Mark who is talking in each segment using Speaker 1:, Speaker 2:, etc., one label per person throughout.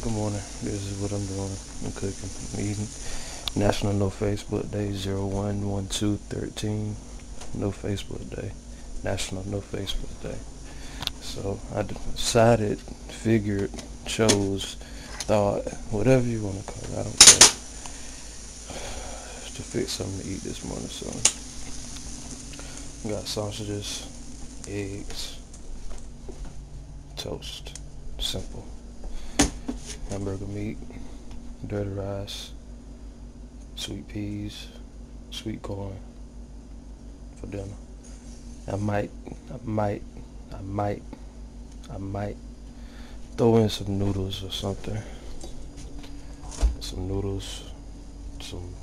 Speaker 1: Good morning. This is what I'm doing. I'm cooking. I'm eating. National No Facebook Day 01/12/13. No Facebook Day. National No Facebook Day. So I decided, figured, chose, thought, whatever you want to call it, I don't care, to fix something to eat this morning. So got sausages, eggs, toast. Simple. Hamburger meat, dirty rice, sweet peas, sweet corn for dinner. I might throw in some noodles or something. Some noodles, some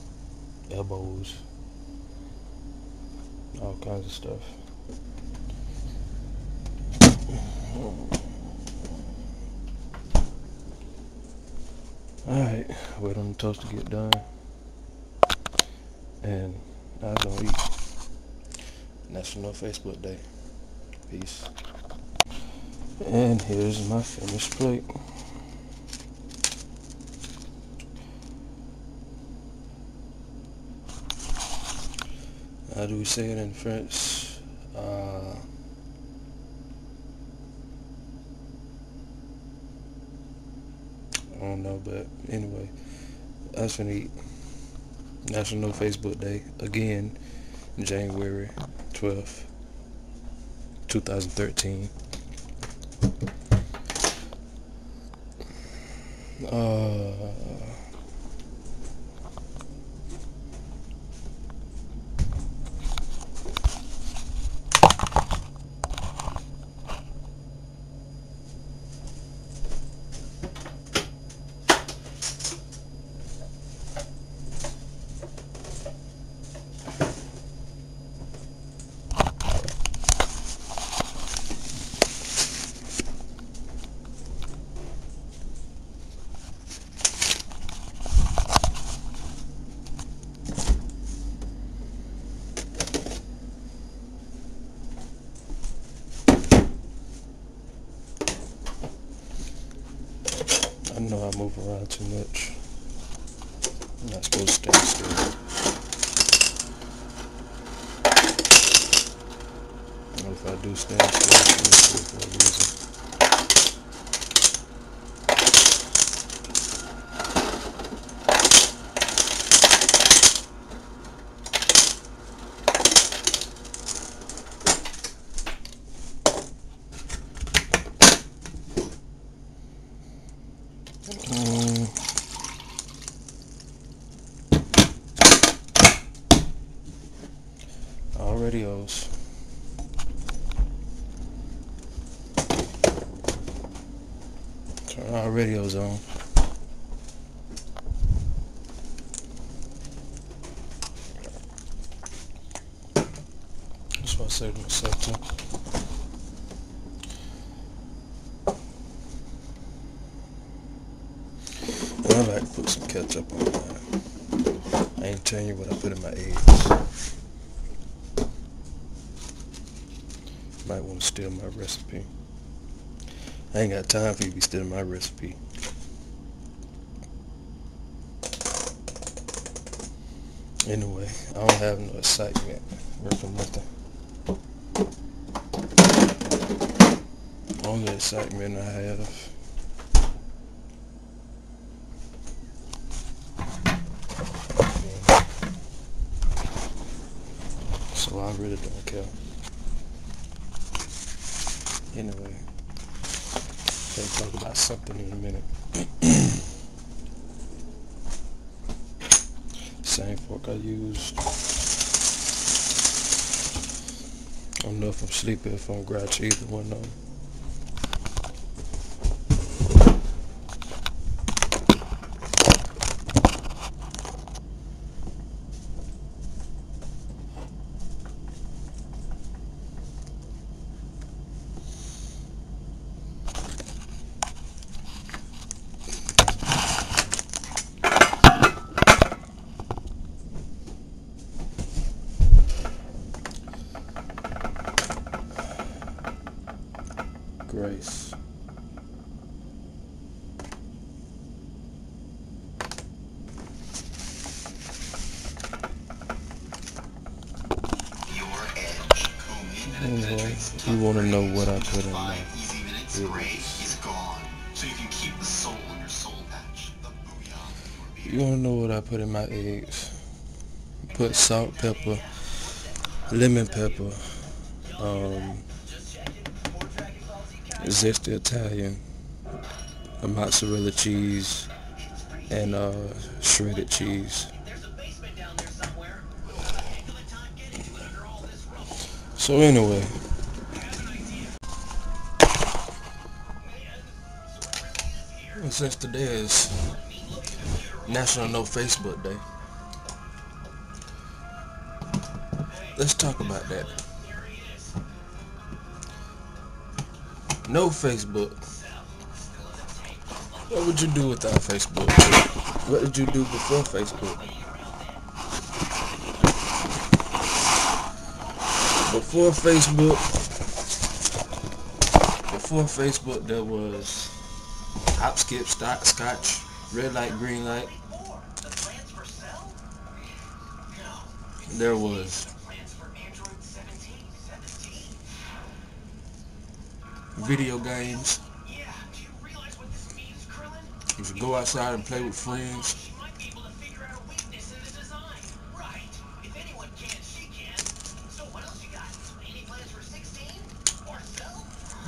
Speaker 1: elbows, all kinds of stuff. Alright, wait on the toast to get done. And I'm gonna eat. National Facebook Day. Peace. And here's my finished plate. How do we say it in French? I don't know, but anyway, I was finna eat. National Facebook Day again, January 12th, 2013. I know I move around too much. I'm not supposed to stay still. Or if I do stand still, it's for a reason. All radios. Turn our radios on. That's what I say to myself too. And I like to put some ketchup on mine. I ain't telling you what I put in my eggs. Might want to steal my recipe. I ain't got time for you to be stealing my recipe. Anyway, I don't have no excitement for nothing. Only excitement I have so I really don't care. Anyway, let's talk about something in a minute. Same fork I used. I don't know if I'm sleepy, if I'm grouchy, either one of them. want to know what I put in my You want to know what I put in my eggs? Put salt, pepper, lemon pepper, zesty Italian, a mozzarella cheese, and shredded cheese. So anyway, since today is National No Facebook Day, let's talk about that. No Facebook. What would you do without Facebook? What did you do before Facebook? Before Facebook, there was hop, skip, scotch, red light, green light. There was video games. You should go outside and play with friends.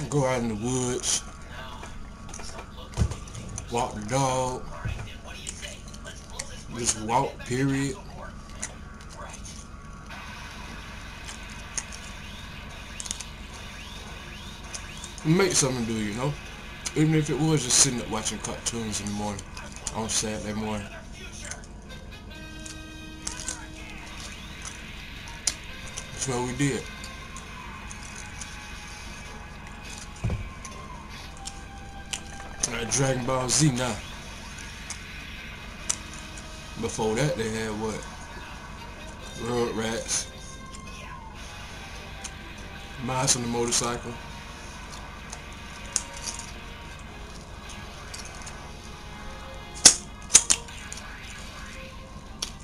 Speaker 1: Go out in the woods, walk the dog, just walk, period. Make something to do, you know? Even if it was just sitting up watching cartoons in the morning, on Saturday morning. That's what we did. Dragon Ball Z now. Before that they had what? Rugrats. Mice on the motorcycle.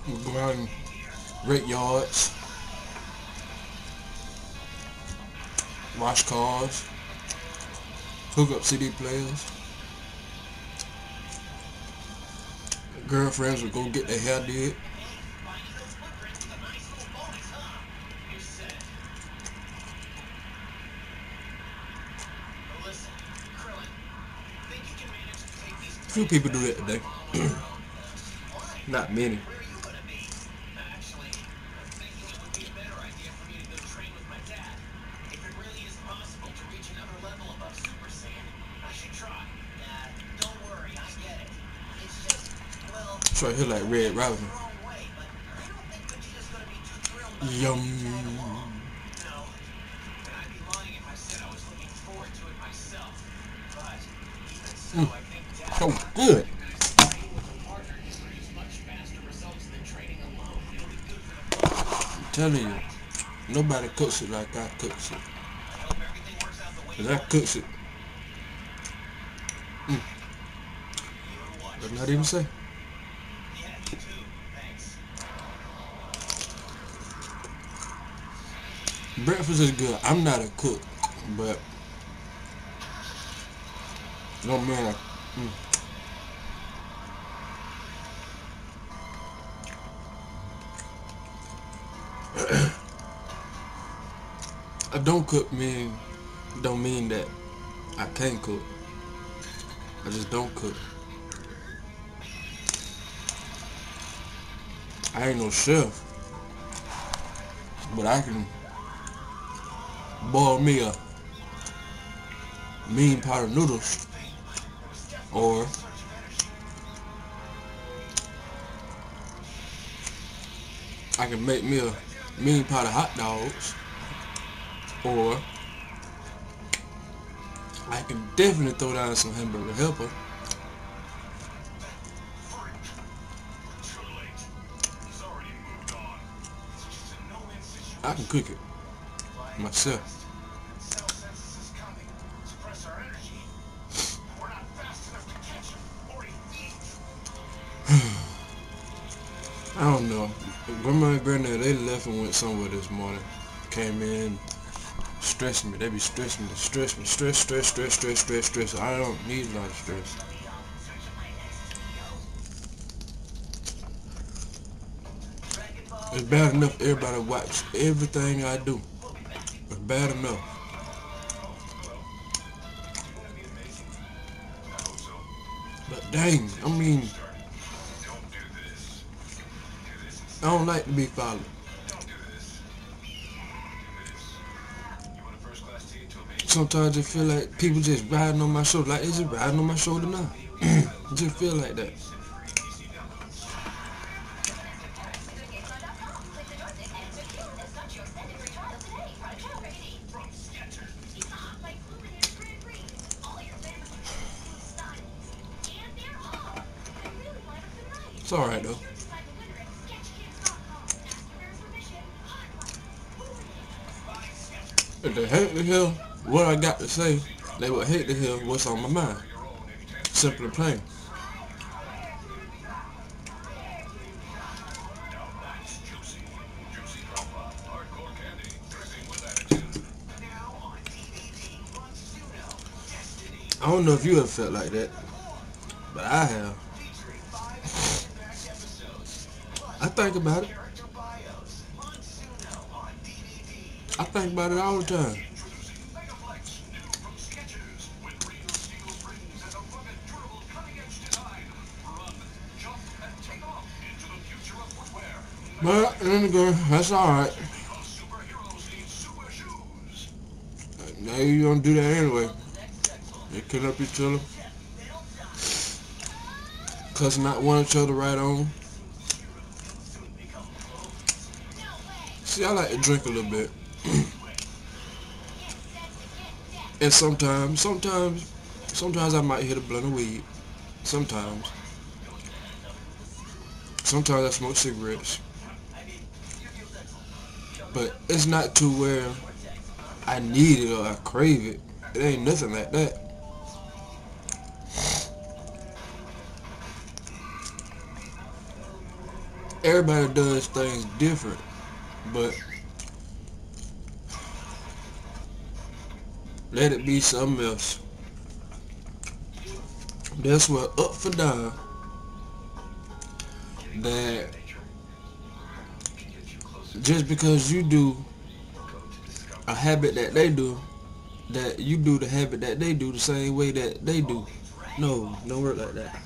Speaker 1: We go out and rake yards. Wash cars. Hook up CD players. Girlfriends would go get their hair did. Few people do that today. Not many. It's right here like Red Robin. Yum. So good. I'm telling you, nobody cooks it like I cooks it. 'Cause I cooks it. But not even say. Breakfast is good. I'm not a cook, but no man. I don't cook don't mean that I can't cook. I just don't cook. I ain't no chef, but I can boil me a mean pot of noodles, or I can make me a mean pot of hot dogs, or I can definitely throw down some hamburger helper. I can cook it myself. I don't know. Grandma and Granddad, they left and went somewhere this morning. Came in, stressing me. They be stressing me, stress. I don't need a lot of stress. It's bad enough everybody watch everything I do. It's bad enough. But dang, I mean, I don't like to be followed. Sometimes I feel like people just riding on my shoulder, like they just riding on my shoulder now. I just feel like that. It's alright though. If they hate to hear what I got to say, they would hate to hear what's on my mind. Simple and plain. I don't know if you ever felt like that, but I have. I think about it. I think about it all the time. But then again, that's alright. Now you don't do that anyway. They cut up each other, cussing out one each other right on. See, I like to drink a little bit. And sometimes I might hit a blunt of weed. Sometimes I smoke cigarettes. But it's not to where I need it or I crave it. It ain't nothing like that. Everybody does things different, but let it be something else. That's what up for down. That just because you do a habit that they do, that you do the habit that they do the same way that they do. No, don't work like that.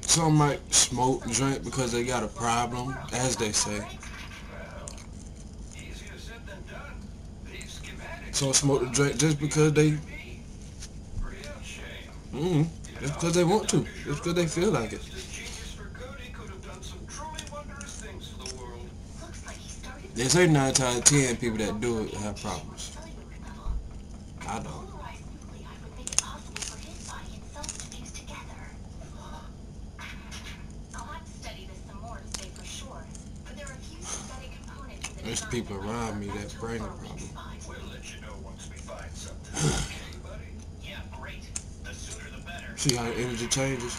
Speaker 1: Some might smoke and drink because they got a problem, as they say. Some smoke and drink just because they just because they want to, just because they feel like it. They say 9 times out of 10 people that do it have problems. I don't. There's people around me that bring a problem. See how the energy changes?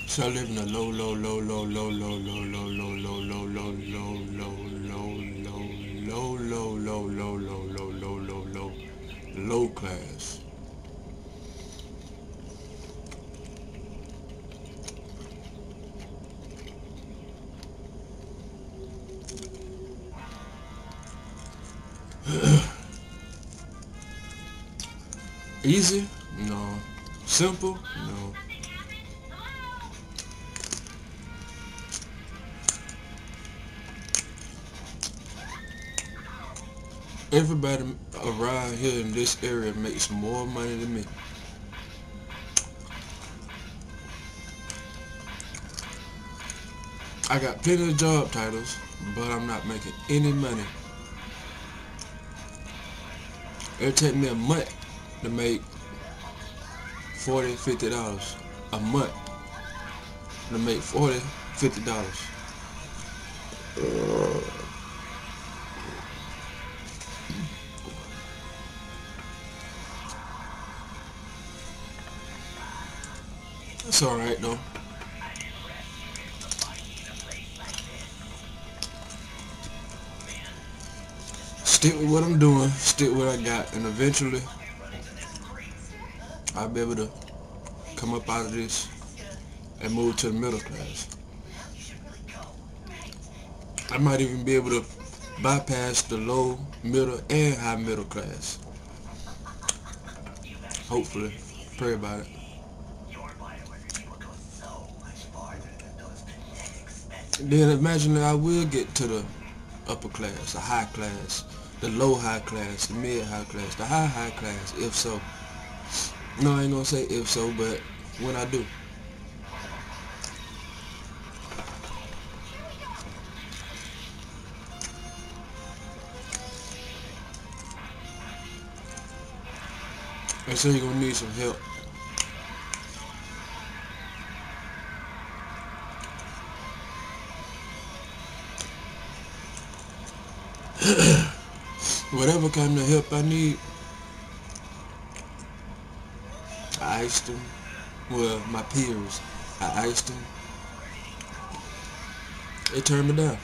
Speaker 1: So I live in a low class. Easy? No. Simple? No. Everybody around here in this area makes more money than me. I got plenty of job titles, but I'm not making any money. It'll take me a month to make $40, $50 a month. To make $40,
Speaker 2: $50. That's alright though. Stick with what I'm doing, stick with what I got, and eventually I'll be able to come up out of this and move to the middle class. I might even be able to bypass the low, middle, and high middle class. Hopefully. Pray about it. Then imagine that I will get to the upper class, the high class, the low high class, the mid high class, the high class, if so. No, I ain't gonna say if so, but when I do. And so you're gonna need some help. Whatever kind of help I need, I asked them. Well, my peers, I asked them. They turned me down.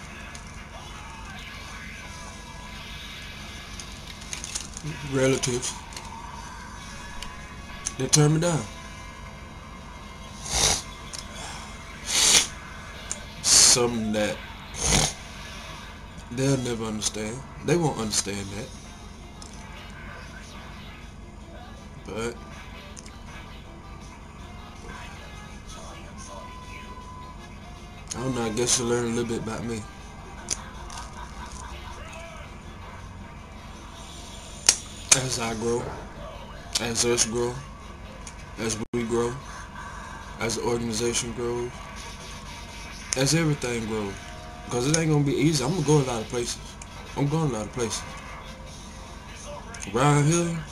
Speaker 2: Relatives, they turned me down. Something that they'll never understand. They won't understand that. But I don't know, I guess you'll learn a little bit about me. As I grow, as us grow, as we grow, as the organization grows, as everything grows. Because it ain't going to be easy. I'm going to go a lot of places. I'm going a lot of places. Around here,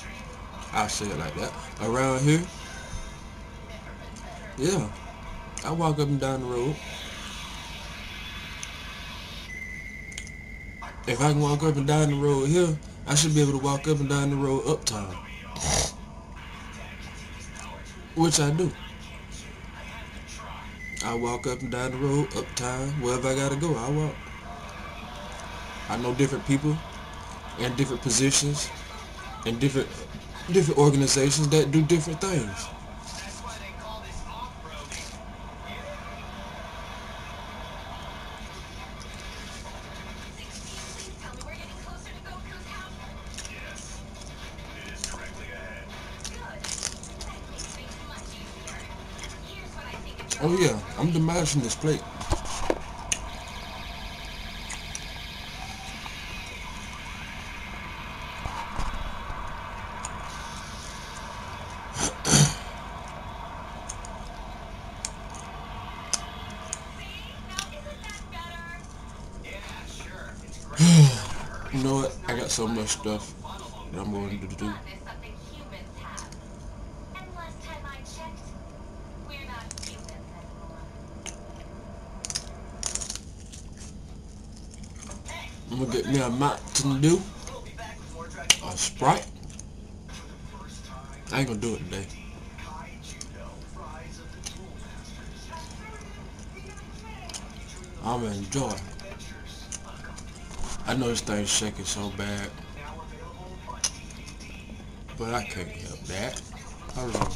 Speaker 2: I'll say it like that. Around here, yeah, I walk up and down the road. If I can walk up and down the road here, I should be able to walk up and down the road uptown. Which I do. I walk up and down the road, uptown, wherever I gotta go, I walk. I know different people in different positions and different organizations that do different things. Oh yeah, I'm demolishing this plate. You know what? I got so much stuff that I'm going to do. I'm gonna get me a Mountain Dew, a Sprite. I ain't gonna do it today. I'm gonna enjoy. I know this thing's shaking so bad, but I can't help that. Hold on.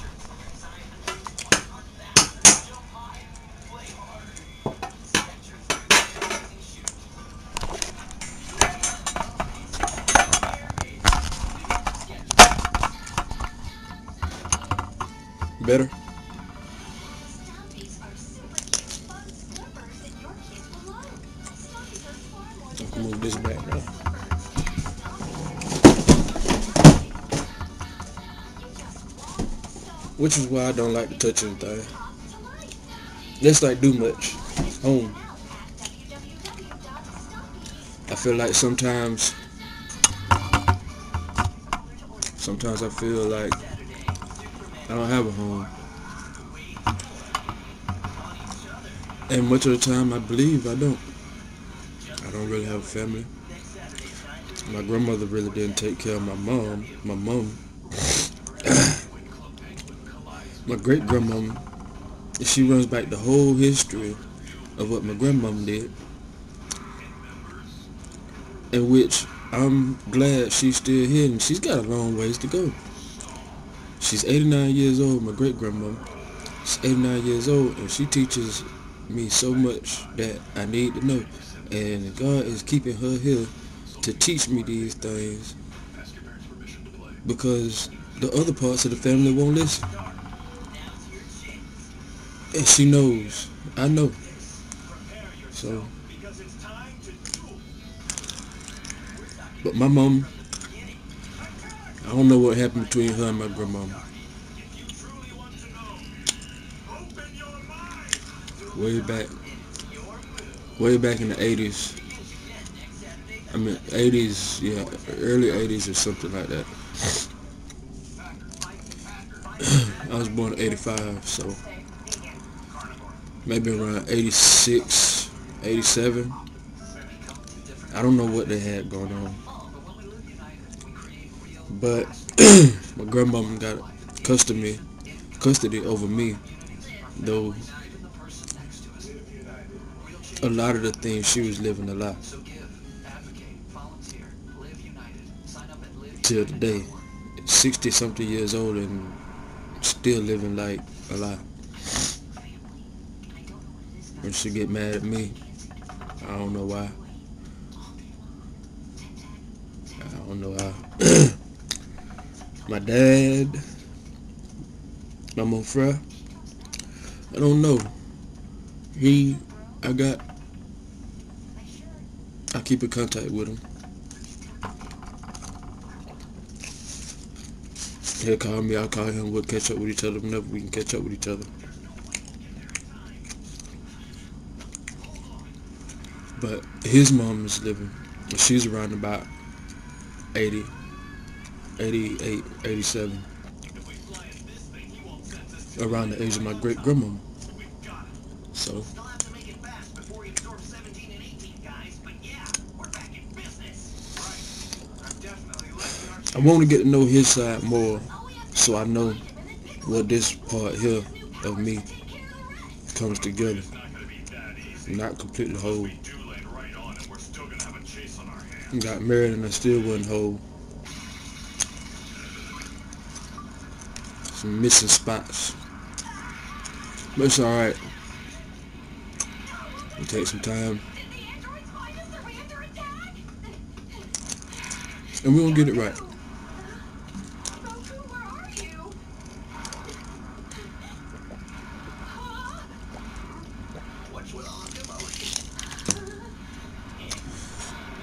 Speaker 2: Better? I can move this back now. Which is why I don't like to touch anything. Let's not do much. Home. I feel like sometimes I feel like I don't have a home. And much of the time, I believe I don't. I don't really have a family. My grandmother really didn't take care of my mom. My great grandmom, she runs back the whole history of what my grandmom did, in which I'm glad she's still here, and she's got a long ways to go. She's 89 years old, my great grandmom. She's 89 years old, and she teaches me so much that I need to know. And God is keeping her here to teach me these things, because the other parts of the family won't listen. And she knows. I know. So, but my mom, I don't know what happened between her and my grandmama. Way back in the 80s. I mean, 80s, yeah, early 80s or something like that. I was born in 85, so maybe around 86, 87. I don't know what they had going on. But my grandmama got custody over me, though a lot of the things she was living a lie. Till today, 60 something years old and still living like a lie. When she get mad at me, I don't know why. I don't know how. My dad, my mon frere, I don't know. I keep in contact with him. He'll call me, I'll call him, we'll catch up with each other whenever we can catch up with each other. But his mom is living. She's around about 80, 88, 87. Around the age of my great grandmama. So I want to get to know his side more, so I know what this part here of me comes together. Not completely whole. Got married and I still wasn't whole. Some missing spots. But it's alright. It'll take some time. And we're gonna get it right.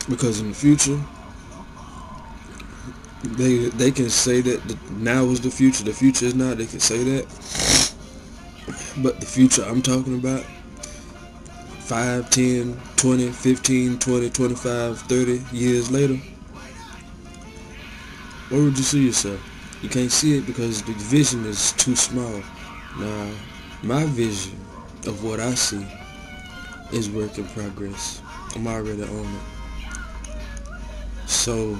Speaker 2: Because in the future, they can say that now is the future is now, they can say that. But the future I'm talking about, 5, 10, 20, 15, 20, 25, 30 years later, where would you see yourself? You can't see it because the vision is too small. Now, my vision of what I see is work in progress. I'm already on it. So,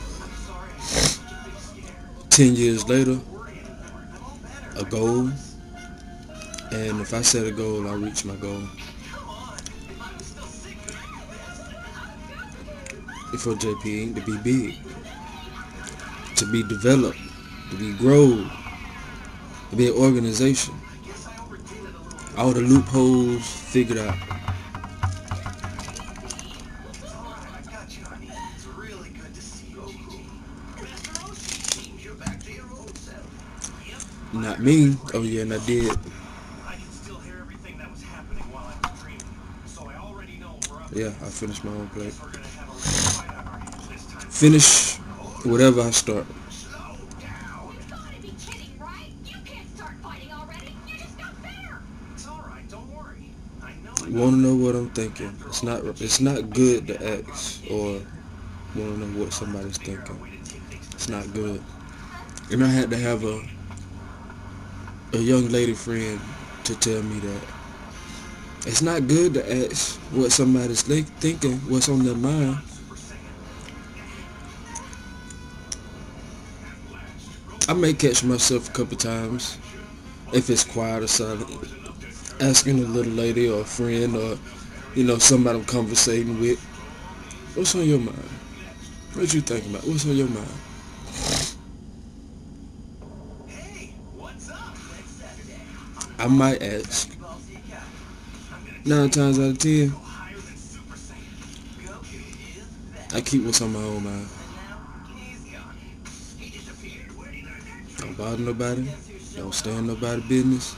Speaker 2: 10 years later, a goal, and if I set a goal, I reach my goal. For JP Inc. to be big, to be developed, to be grown, to be an organization. All the loopholes figured out. Not me. Oh yeah, and I did. Yeah, I finished my own plate. Finish whatever I start. Want to know what I'm thinking? It's not good to ask or want to know what somebody's thinking. It's not good. And I had to have a young lady friend to tell me that It's not good to ask what somebody's thinking, what's on their mind. I may catch myself a couple times, if it's quiet or silent, asking a little lady or a friend or, somebody I'm conversating with, what's on your mind? What you thinking about? What's on your mind? I might ask. 9 times out of 10, I keep what's on my own mind. Don't bother nobody. Don't stay in nobody's business.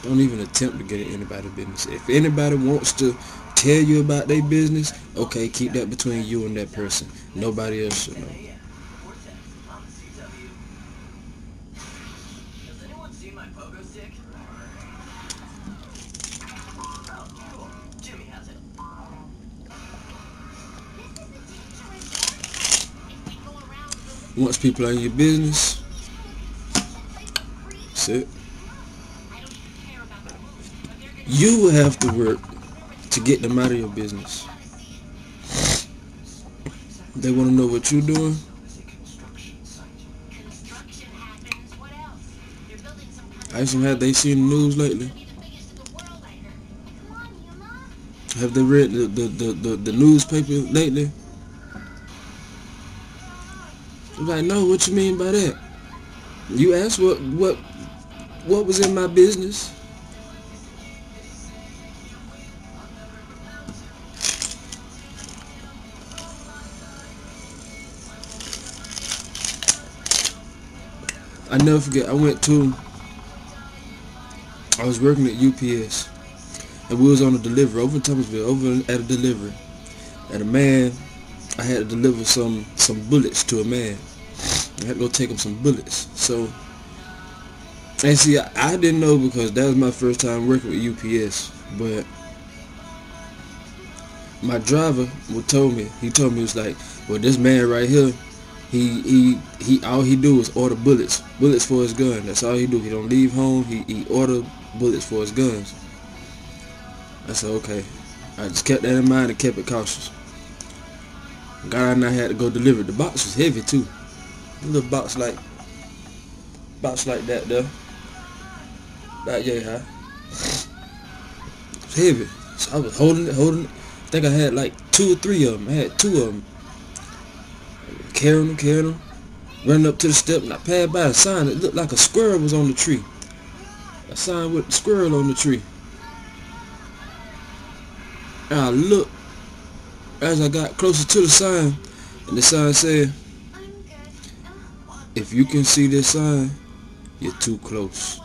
Speaker 2: Don't even attempt to get in anybody's business. If anybody wants to tell you about their business, okay, keep that between you and that person. Nobody else should know. Once people are in your business, that's it. You will have to work to get them out of your business. They want to know what you're doing. Have they seen the news lately? Have they read the newspaper lately? I'm like, no, what you mean by that? You asked what was in my business. I never forget, I was working at UPS, and we was on a delivery over in Thomasville, over at a delivery, and a man, I had to deliver some bullets to a man. I had to go take him some bullets. So, and see, I didn't know because that was my first time working with UPS, but my driver told me, he was like, well, this man right here, he all he do is order bullets for his gun. That's all he do. He don't leave home. He order bullets for his guns. I said, okay. I just kept that in mind and kept it cautious. Got out and I had to go deliver it. The box was heavy too. A little box like that there. About yay high. It's heavy. So I was holding it. I think I had like 2 or 3 of them. I had 2 of them. Carrying them. Running up to the step, and I passed by a sign that looked like a squirrel was on the tree. A sign with a squirrel on the tree. And I looked as I got closer to the sign, and the sign said, if you can see this sign, you're too close.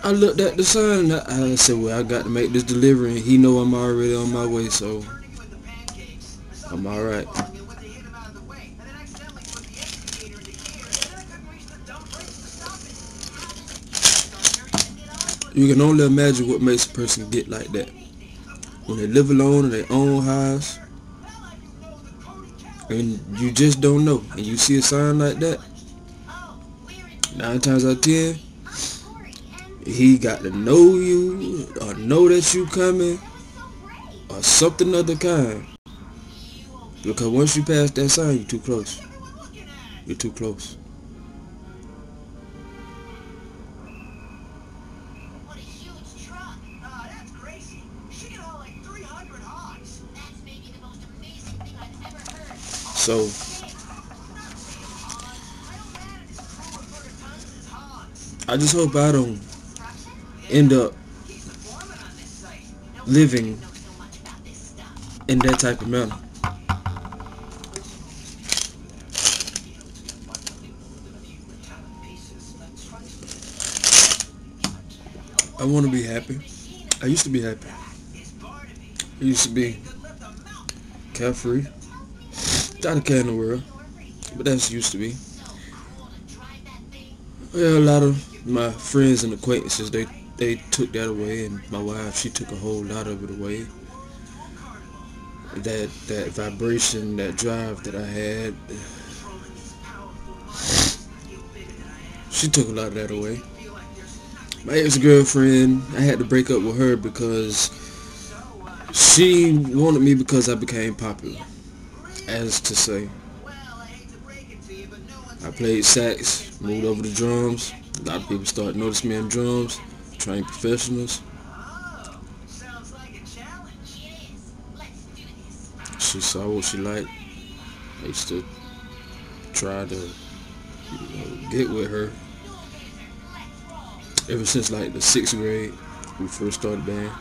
Speaker 2: I looked at the sign and I said, well, I got to make this delivery, and he know I'm already on my way, so I'm alright. You can only imagine what makes a person get like that. When they live alone in their own house, and you just don't know, and you see a sign like that, 9 times out of 10, he got to know you, or know that you coming, or something of the kind. Because once you pass that sign, you're too close. You're too close.
Speaker 3: What a huge truck. That's crazy. She can haul like 300 hogs. That's maybe the most amazing thing I've ever heard.
Speaker 2: So, I just hope I don't end up living in that type of manner. I want to be happy. I used to be happy. I used to be carefree. Not a care in the world. But that's used to be. Yeah, a lot of my friends and acquaintances, they took that away, and my wife, she took a whole lot of it away. That vibration, that drive that I had, she took a lot of that away. My ex-girlfriend, I had to break up with her because she wanted me because I became popular. As to say, I played sax, moved over to drums. A lot of people started noticing me in drums, trained professionals.
Speaker 3: Sounds like a challenge. It is. Let's do this.
Speaker 2: She saw what she liked. I used to try to get with her. Ever since like the 6th grade, we first started band,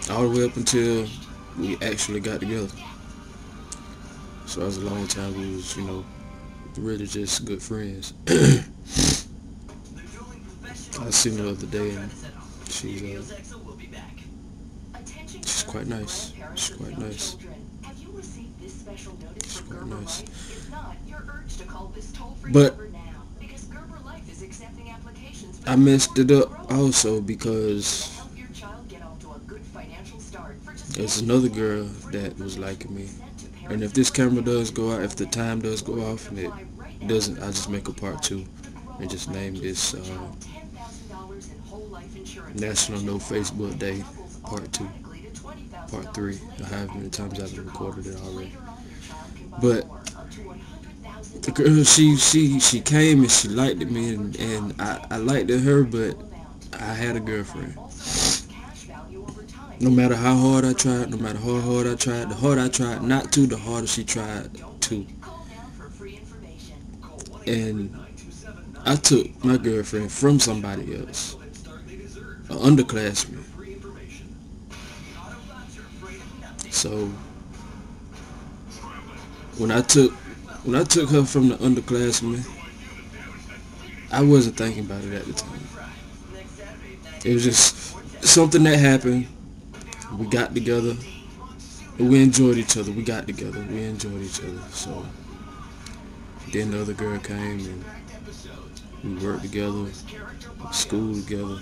Speaker 2: all the way up until we actually got together. So that was a long time. We was, really just good friends. I seen her the other day, and she's quite nice. She's quite nice. She's quite nice. But I messed it up also because there's another girl that was liking me. And if this camera does go out, if the time does go off and it doesn't, I just make a part 2 and just name this National No Facebook Day Part 2, Part 3, or however many times I've recorded it already. But the girl, she came and she liked me, and I liked her, but I had a girlfriend. No matter how hard I tried, no matter how hard I tried, the harder I tried not to, the harder she tried to. And I took my girlfriend from somebody else, an underclassman. So when I took her from the underclassman, I wasn't thinking about it at the time. It was just something that happened. We got together, and we enjoyed each other. We got together, we enjoyed each other. So then the other girl came, and we worked together, school together.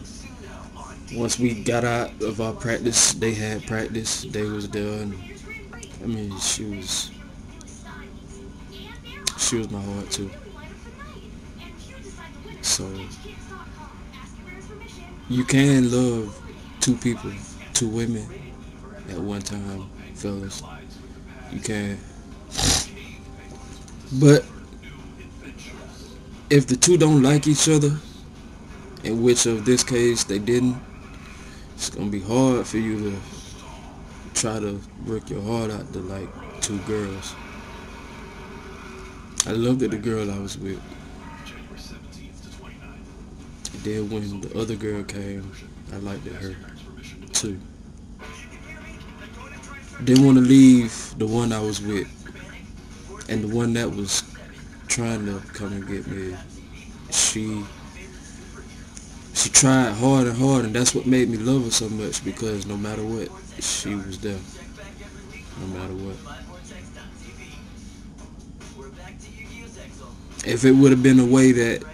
Speaker 2: Once we got out of our practice, they had practice, they was there, and I mean, she was my heart too. So you can love 2 people, 2 women at one time, fellas. You can. But if the 2 don't like each other, in which of this case they didn't, it's gonna be hard for you to try to work your heart out to like 2 girls. I loved the girl I was with. And then when the other girl came, I liked her too. Didn't want to leave the one I was with, and the one that was trying to come and get me. She tried hard and hard, and that's what made me love her so much, because no matter what, she was there. No matter what. If it would have been a way that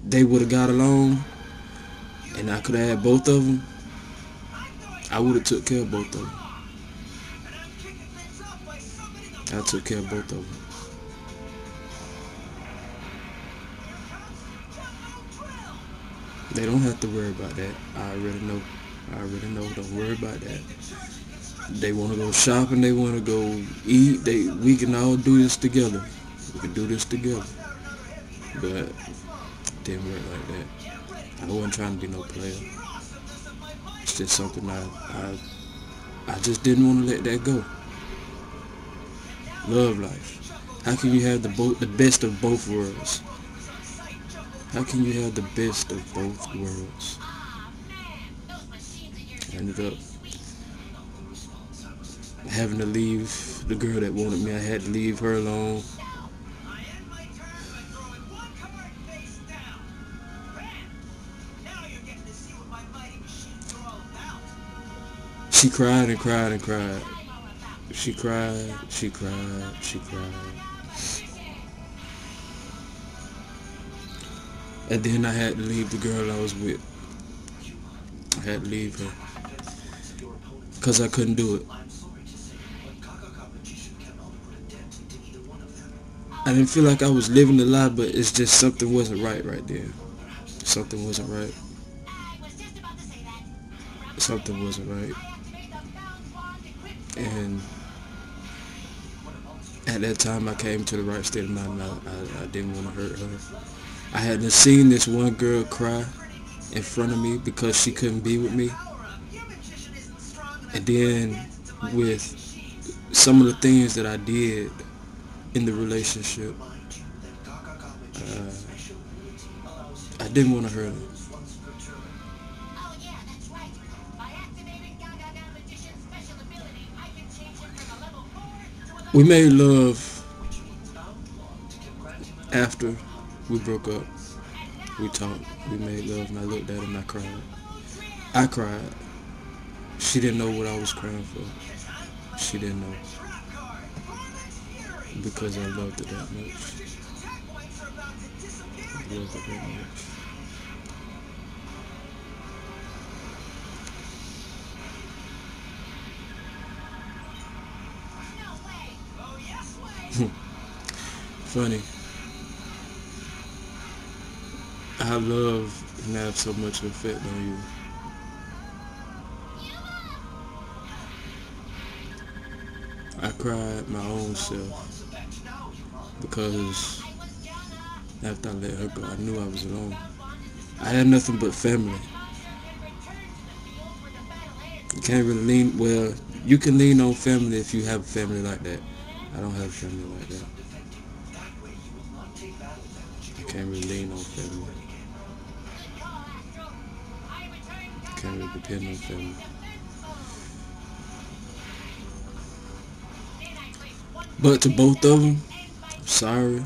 Speaker 2: they would have got along, and I could have had both of them, I would have took care of both of them. I took care of both of them. They don't have to worry about that. I already know. Don't worry about that. They want to go shopping. They want to go eat. We can all do this together. We can do this together. But it didn't work like that. I wasn't trying to be no player. It's just something I just didn't want to let that go. Love life. How can you have the best of both worlds? How can you have the best of both worlds? I ended up having to leave the girl that wanted me. I had to leave her alone. She cried and cried and cried. She cried, she cried, she cried. And then I had to leave the girl I was with. I had to leave her. Because I couldn't do it. I didn't feel like I was living a lie, but it's just something wasn't right there. Something wasn't right. something wasn't right. And at that time, I came to the right state of mind. I didn't want to hurt her. I hadn't seen this one girl cry in front of me because she couldn't be with me. And then with some of the things that I did in the relationship, I didn't want to hurt her. We made love after we broke up. We talked, we made love, and I looked at her and I cried. I cried. She didn't know what I was crying for. She didn't know. Because I loved her that much. I loved her that much. Funny. I love and have so much effect on you. I cried my own self because after I let her go, I knew I was alone. I had nothing but family. You can't really lean, well, you can lean on family if you have a family like that. I don't have a family like that. You can't really lean on family. You can't really depend on family. But to both of them, I'm sorry.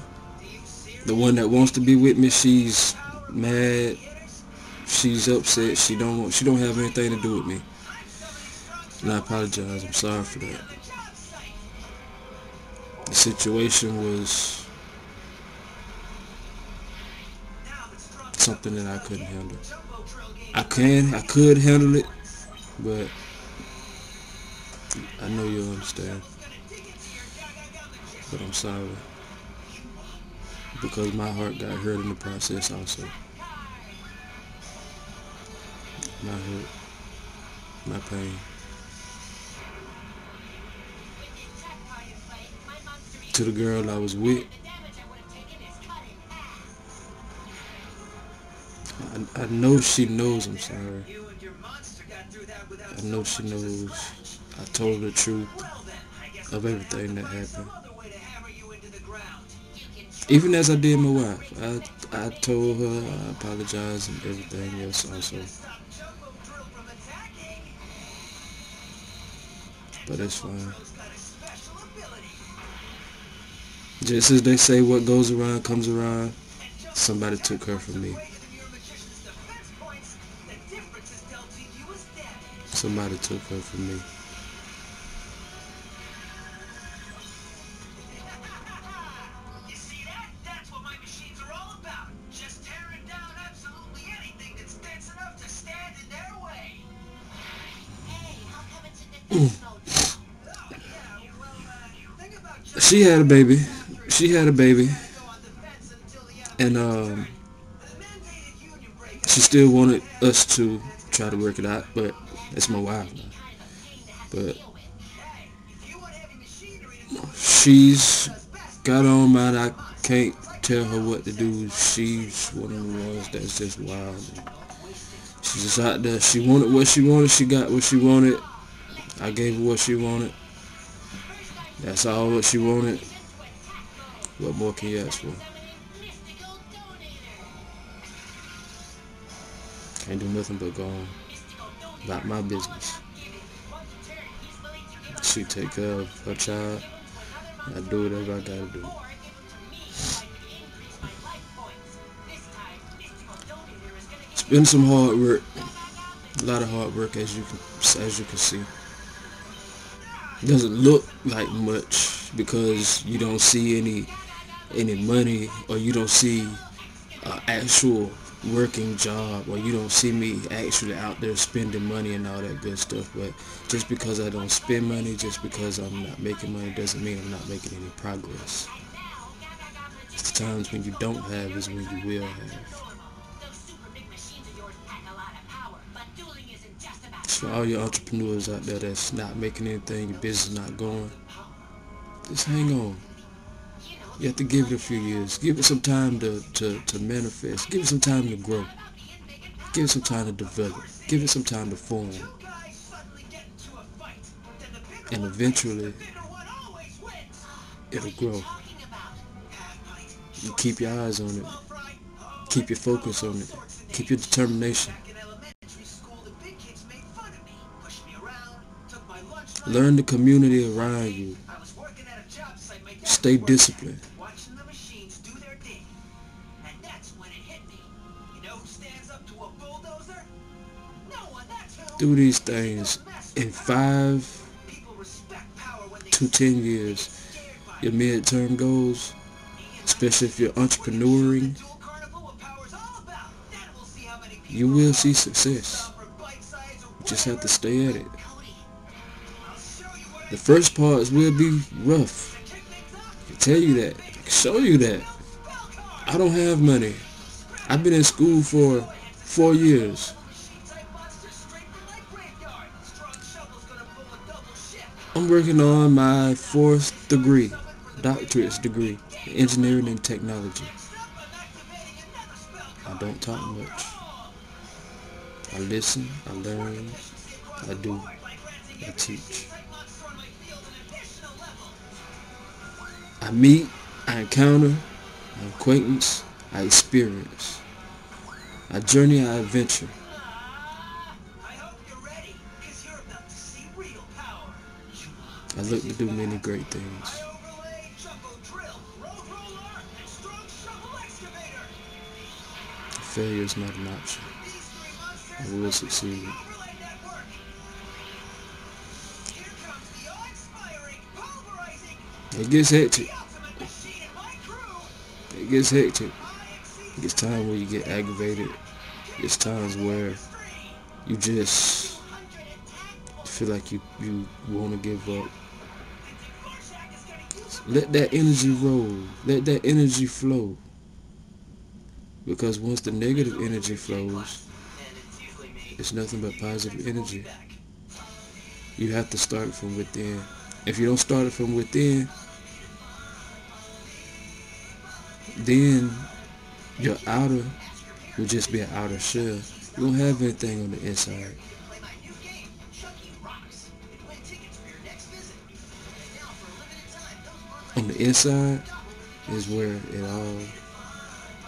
Speaker 2: The one that wants to be with me, she's mad. She's upset. She don't have anything to do with me. And I apologize. I'm sorry for that. The situation was something that I couldn't handle. I could handle it, but I know you'll understand. But I'm sorry. Because my heart got hurt in the process also. My hurt. My pain. To the girl I was with, I know she knows I'm sorry. I know she knows I told her the truth of everything that happened. Even as I did my wife, I told her I apologized and everything else also. But it's fine. Just as they say, what goes around comes around, somebody took her from me. Somebody took her from me.
Speaker 3: You see that? That's what my machines are all about. Just tearing down absolutely anything that's dense enough to stand in their way. Hey, how come it's in defense mode? Oh, yeah, well, think about just
Speaker 2: She had a baby. She had a baby. And she still wanted us to try to work it out, but it's my wife now. But she's got her own mind. I can't tell her what to do. She's one of the ones that's just wild. She's just out there. She wanted what she wanted. She got what she wanted. I gave her what she wanted. That's all what she wanted. What more can you ask for? Can't do nothing but go on about my business. She take care of her child. I do whatever I gotta do. It's been some hard work, a lot of hard work, as you can see. It doesn't look like much because you don't see any money, or you don't see an actual working job, or you don't see me actually out there spending money and all that good stuff. But just because I don't spend money, just because I'm not making money, doesn't mean I'm not making any progress. It's the times when you don't have is when you will have. It's For all your entrepreneurs out there that's not making anything, your business not going, just hang on. You have to give it a few years. Give it some time to manifest. Give it some time to grow. Give it some time to develop. Give it some time to form. And eventually, it'll grow. You keep your eyes on it. Keep your focus on it. Keep your determination. Learn the community around you. Stay disciplined. Do these things in 5 to 10 years. Your midterm goals, especially if you're entrepreneuring, you will see success. You just have to stay at it. The first parts will be rough. I can tell you that. I can show you that. I don't have money. I've been in school for 4 years. I'm working on my 4th degree, doctorate's degree, in engineering and technology. I don't talk much. I listen, I learn, I do, I teach. I meet, I encounter, I acquaintance, I experience. I journey, I adventure. I look to do many great things. Failure is not an option. I will succeed. It gets hectic. It gets hectic. It gets times where you get aggravated. It's times where you just feel like you want to give up. Let that energy roll. Let that energy flow. Because once the negative energy flows, it's nothing but positive energy. You have to start from within. If you don't start it from within, then your outer will just be an outer shell. You don't have anything on the inside. On the inside is where it all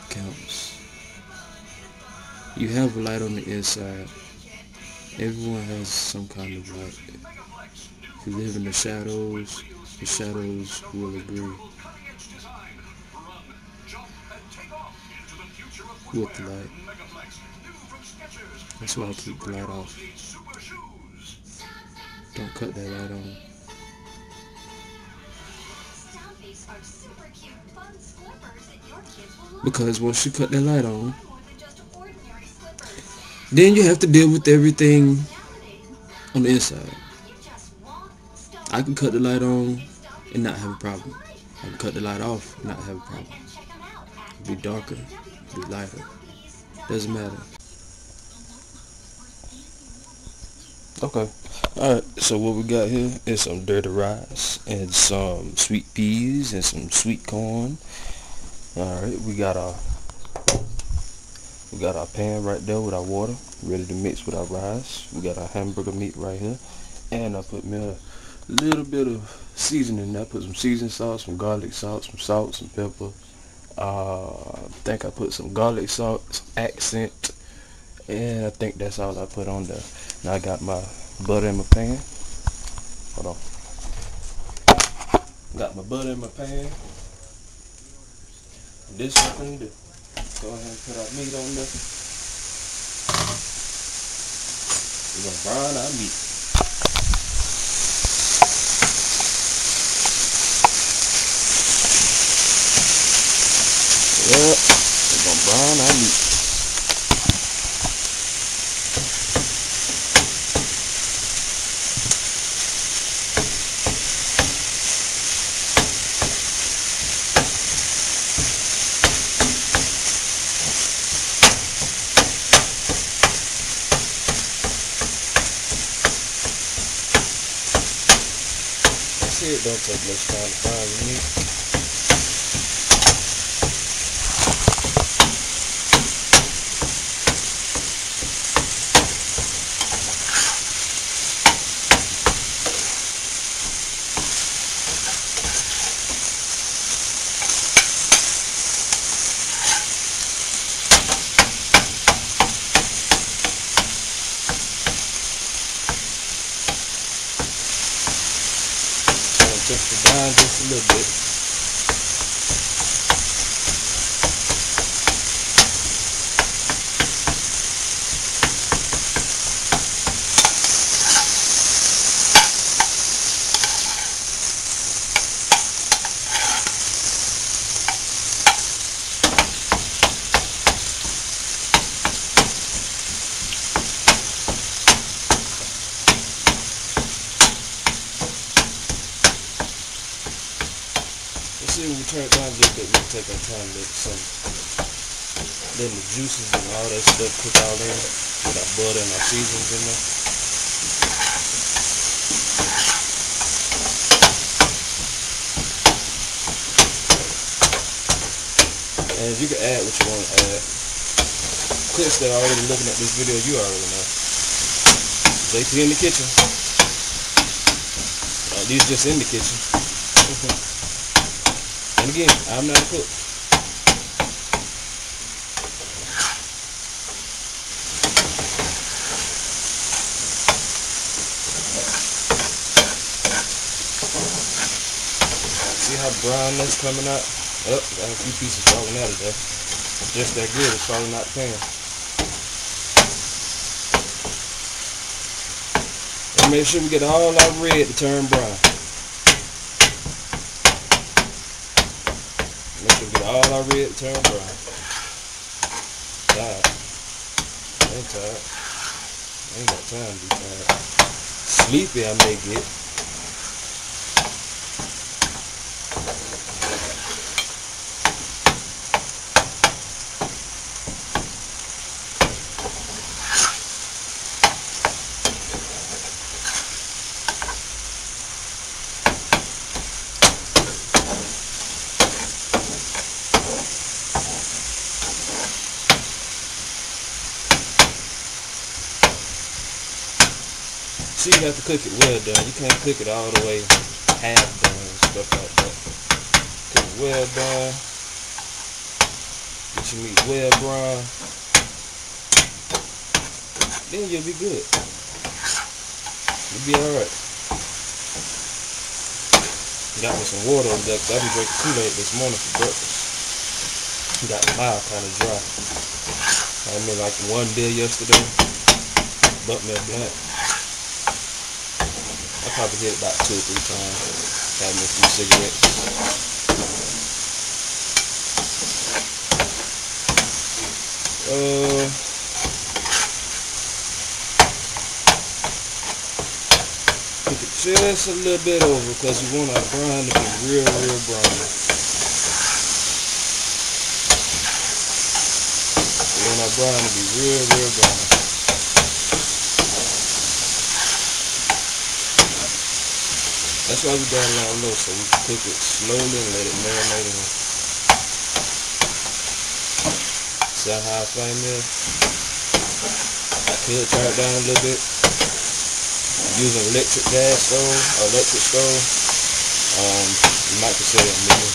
Speaker 2: counts. You have a light on the inside. Everyone has some kind of light. If you live in the shadows will agree with the light. That's why I keep the light off. Don't cut that light on. Because once you cut that light on, then you have to deal with everything on the inside. I can cut the light on and not have a problem. I can cut the light off and not have a problem. It'll be darker, it'll be lighter. Doesn't matter.
Speaker 1: Okay. Alright, so what we got here is some dirty rice and some sweet peas and some sweet corn. Alright, we got our pan right there with our water, ready to mix with our rice. We got our hamburger meat right here. And I put me a little bit of seasoning. I put some seasoning salt, some garlic salt, some salt, some pepper. I think I put some garlic salt, some accent. And I think that's all I put on there. Now I got my butter in my pan. Hold on. Got my butter in my pan. This one thing to go ahead and put our meat on there. We're gonna brown our meat. Yep, we're gonna brown our meat. It don't take much time to fry the meat. Just down just a little bit. When we turn it down a little bit, we take our time to let the juices and all that stuff cook all in with our butter and our seasonings in there. And you can add what you want to add. Clips that are already looking at this video, you already know. JP in the kitchen. These just in the kitchen. And again, I'm not a cook. See how brown that's coming out? Oh, got a few pieces falling out of there. Just that good, it's falling out the pan. And make sure we get all our red to turn brown. Make sure we get all our red to turn brown. Tired. I ain't tired. I ain't got time to be tired. Sleepy I may get. So you have to cook it well done. You can't cook it all the way half done and stuff like that. Cook it well done. Get your meat well brown. Then you'll be good. You'll be alright. Got me some water over there because I been drinking Kool-Aid this morning for breakfast. Got my mouth kind of dry. I made like one beer yesterday. Buckmilk blunt. I probably hit it about 2 or 3 times. Had me a few cigarettes. Cook it just a little bit over because we want our brine to be real brown. We want our brine to be real brown. That's why we got it on low, so we can cook it slowly and let it marinate in. See how high flame is? I could turn it down a little bit. I'm using electric gas stove or electric stove. You might consider it medium.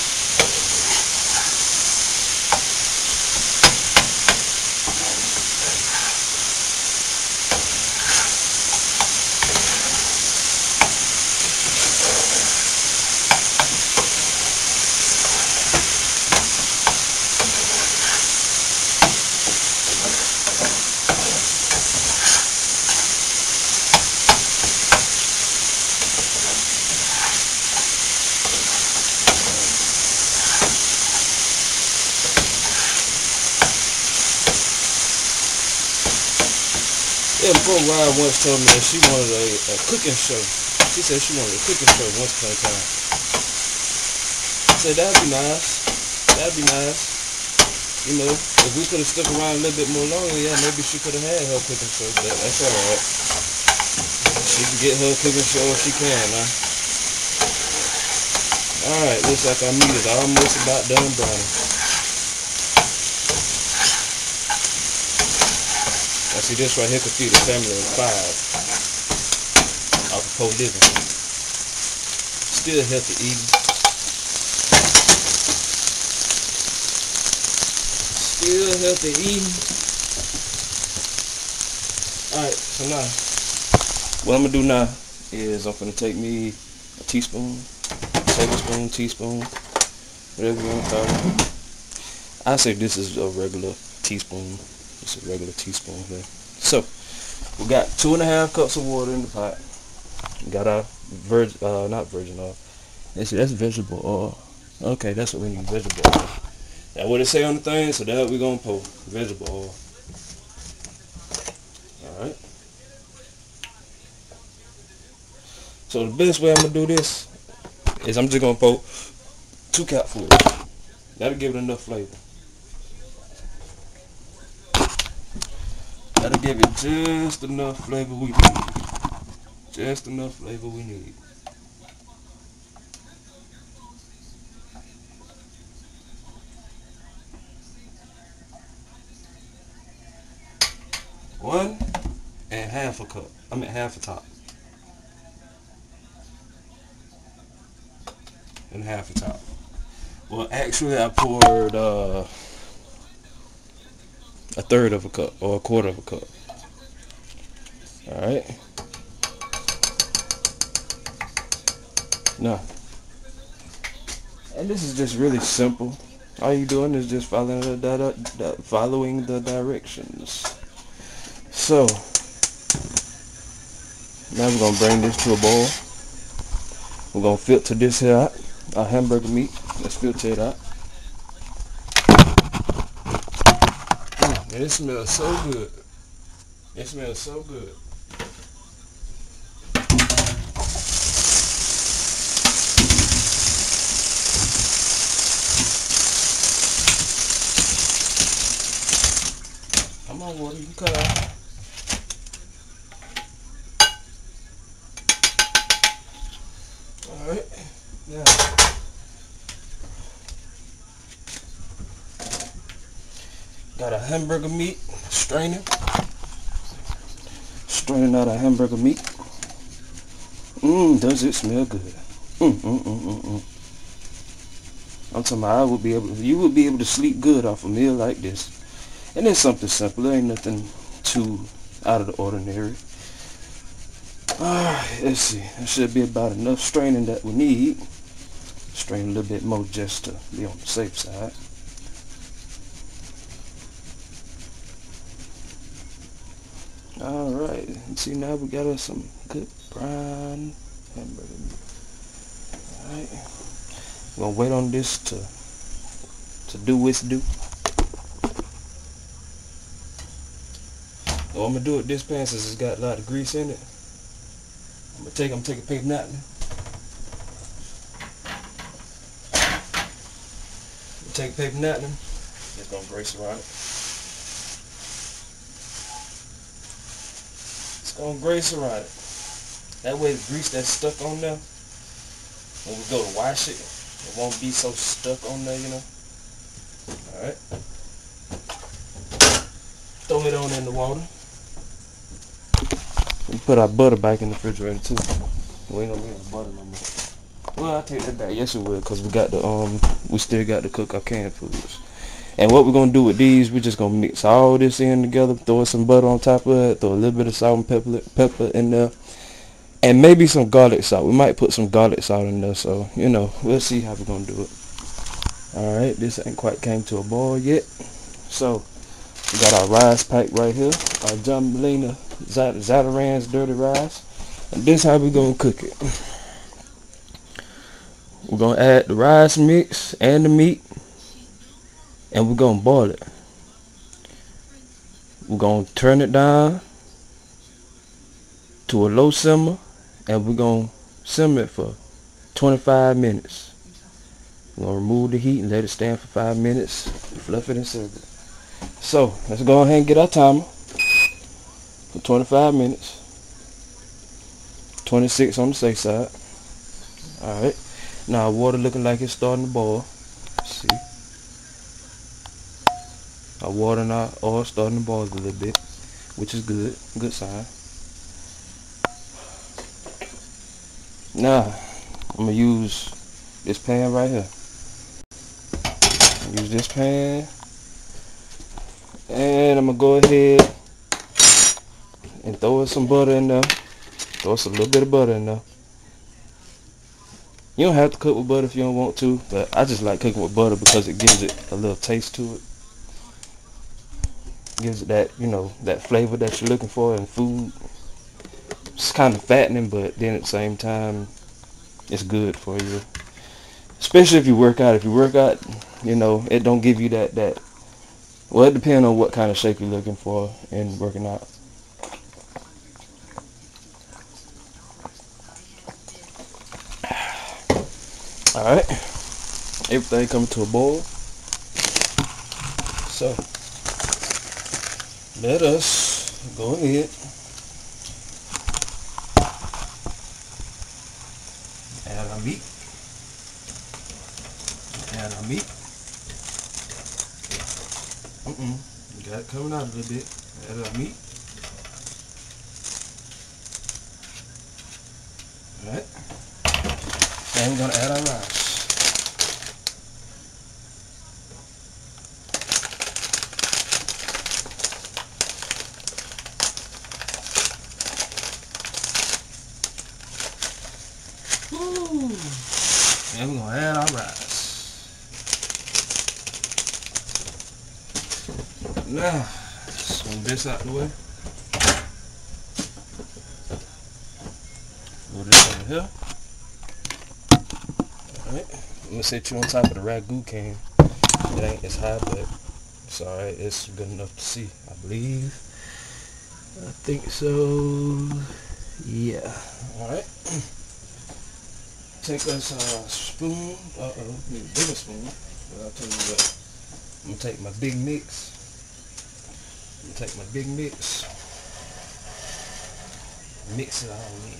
Speaker 1: Yeah, before Ryan once told me that she wanted a cooking show. She said she wanted a cooking show once upon a time. I said, that'd be nice. That'd be nice. You know, if we could have stuck around a little bit more longer, yeah, maybe she could have had her cooking show, but that's alright. She can get her cooking show if she can, huh? Alright, looks like our meat is almost about done browning. Now see, this right here could feed a family of 5 off of Poe Living. Still healthy eating. Still healthy eating. Alright, so now, what I'm going to do now is I'm going to take me a teaspoon, tablespoon, teaspoon, whatever you want to call it. I say this is a regular teaspoon. It's a regular teaspoon here. So, we got 2.5 cups of water in the pot. We got our not virgin oil. Let's see, that's vegetable oil. Okay, that's what we need, vegetable oil. That's what it say on the thing, so that we're going to pour vegetable oil. Alright. So the best way I'm going to do this is I'm just going to pour 2 capfuls. That'll give it enough flavor. That'll give it just enough flavor we need. Just enough flavor we need. One and half a cup. I mean half a top. And half a top. Well, actually I poured a third of a cup or a quarter of a cup. Alright. Now, and this is just really simple. All you doing is just following the directions. So, now we're going to bring this to a boil. We're going to filter this here out, our hamburger meat. Let's filter it out. And it smells so good. It smells so good. Come on, water, you can cut out. Alright, now got a hamburger meat, straining out a hamburger meat. Does it smell good? I'm talking about you would be able to sleep good off a meal like this. And it's something simple. There ain't nothing too out of the ordinary. Alright, let's see. That should be about enough straining that we need. Strain a little bit more just to be on the safe side. Alright, see now we got us some good brown hamburger meat. Alright, we're gonna wait on this to do its due. What I'm gonna do with this pan, since it's got a lot of grease in it, I'm gonna take a paper napkin. Take a paper napkin. Just gonna brace around it. It's gonna grace around it. That way the grease that's stuck on there, when we go to wash it, it won't be so stuck on there, you know. Alright. Throw it on in the water. We put our butter back in the refrigerator too. We ain't gonna need butter no more. Well, I'll take that back. Yes, it will, because we got we still got to cook our canned foods. And what we're gonna do with these, we're just gonna mix all this in together, throw some butter on top of it, throw a little bit of salt and pepper in there, and maybe some garlic salt. We might put some garlic salt in there, so you know, we'll see how we're gonna do it. All right, this ain't quite came to a boil yet, so we got our rice pack right here, our Jambalina Zatarain's dirty rice, and this is how we're gonna cook it. We're gonna add the rice mix and the meat, and we're gonna boil it. We're gonna turn it down to a low simmer, and we're gonna simmer it for 25 minutes. We're gonna remove the heat and let it stand for 5 minutes, fluff it and serve it. So let's go ahead and get our timer for 25 minutes. 26 on the safe side. Alright. Now water looking like it's starting to boil. See, our water and our oil starting to boil a little bit, which is good. Good sign. Now I'm gonna use this pan right here. Use this pan, and I'm gonna go ahead and throw some butter in there. Throw us a little bit of butter in there. You don't have to cook with butter if you don't want to, but I just like cooking with butter because it gives it a little taste to it. Gives it that, you know, that flavor that you're looking for in food. It's kind of fattening, but then at the same time, it's good for you. Especially if you work out. If you work out, you know, it don't give you that, well, it depends on what kind of shape you're looking for in working out. Alright, everything coming to a boil. So, let us go ahead add our meat. Add our meat. You got it coming out a little bit. Add our meat. Alright. And we're going to add our rice. Woo. And we're going to add our rice. Now, just move this out the way. Move this over here. Alright, I'm going to set you on top of the ragu can. It ain't as high, but it's alright. It's good enough to see, I believe. I think so. Yeah. Alright. Take us a spoon. Need a bigger spoon. But I'll tell you what. I'm going to take my big mix. Mix it all in.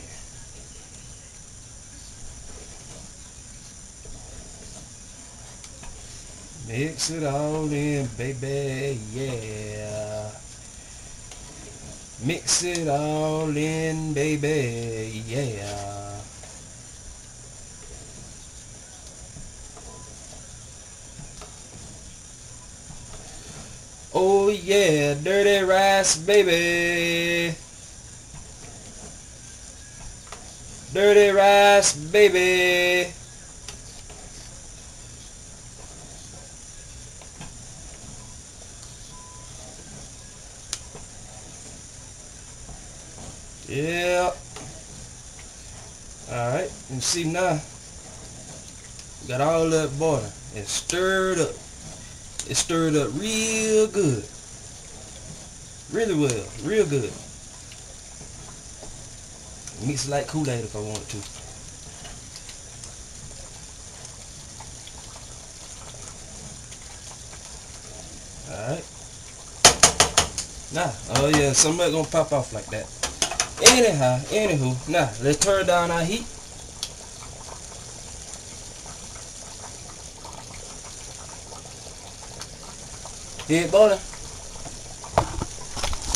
Speaker 1: Mix it all in, baby, yeah. Mix it all in, baby, yeah. Oh yeah, dirty rice, baby. Dirty rice, baby. Yeah. Alright, you see now, got all that butter. It's stirred up. It's stirred up real good. Really well, real good. Mix it like Kool-Aid if I want to. Alright. Now, oh yeah, somebody gonna pop off like that. Anywho, now let's turn down our heat. Head boiling.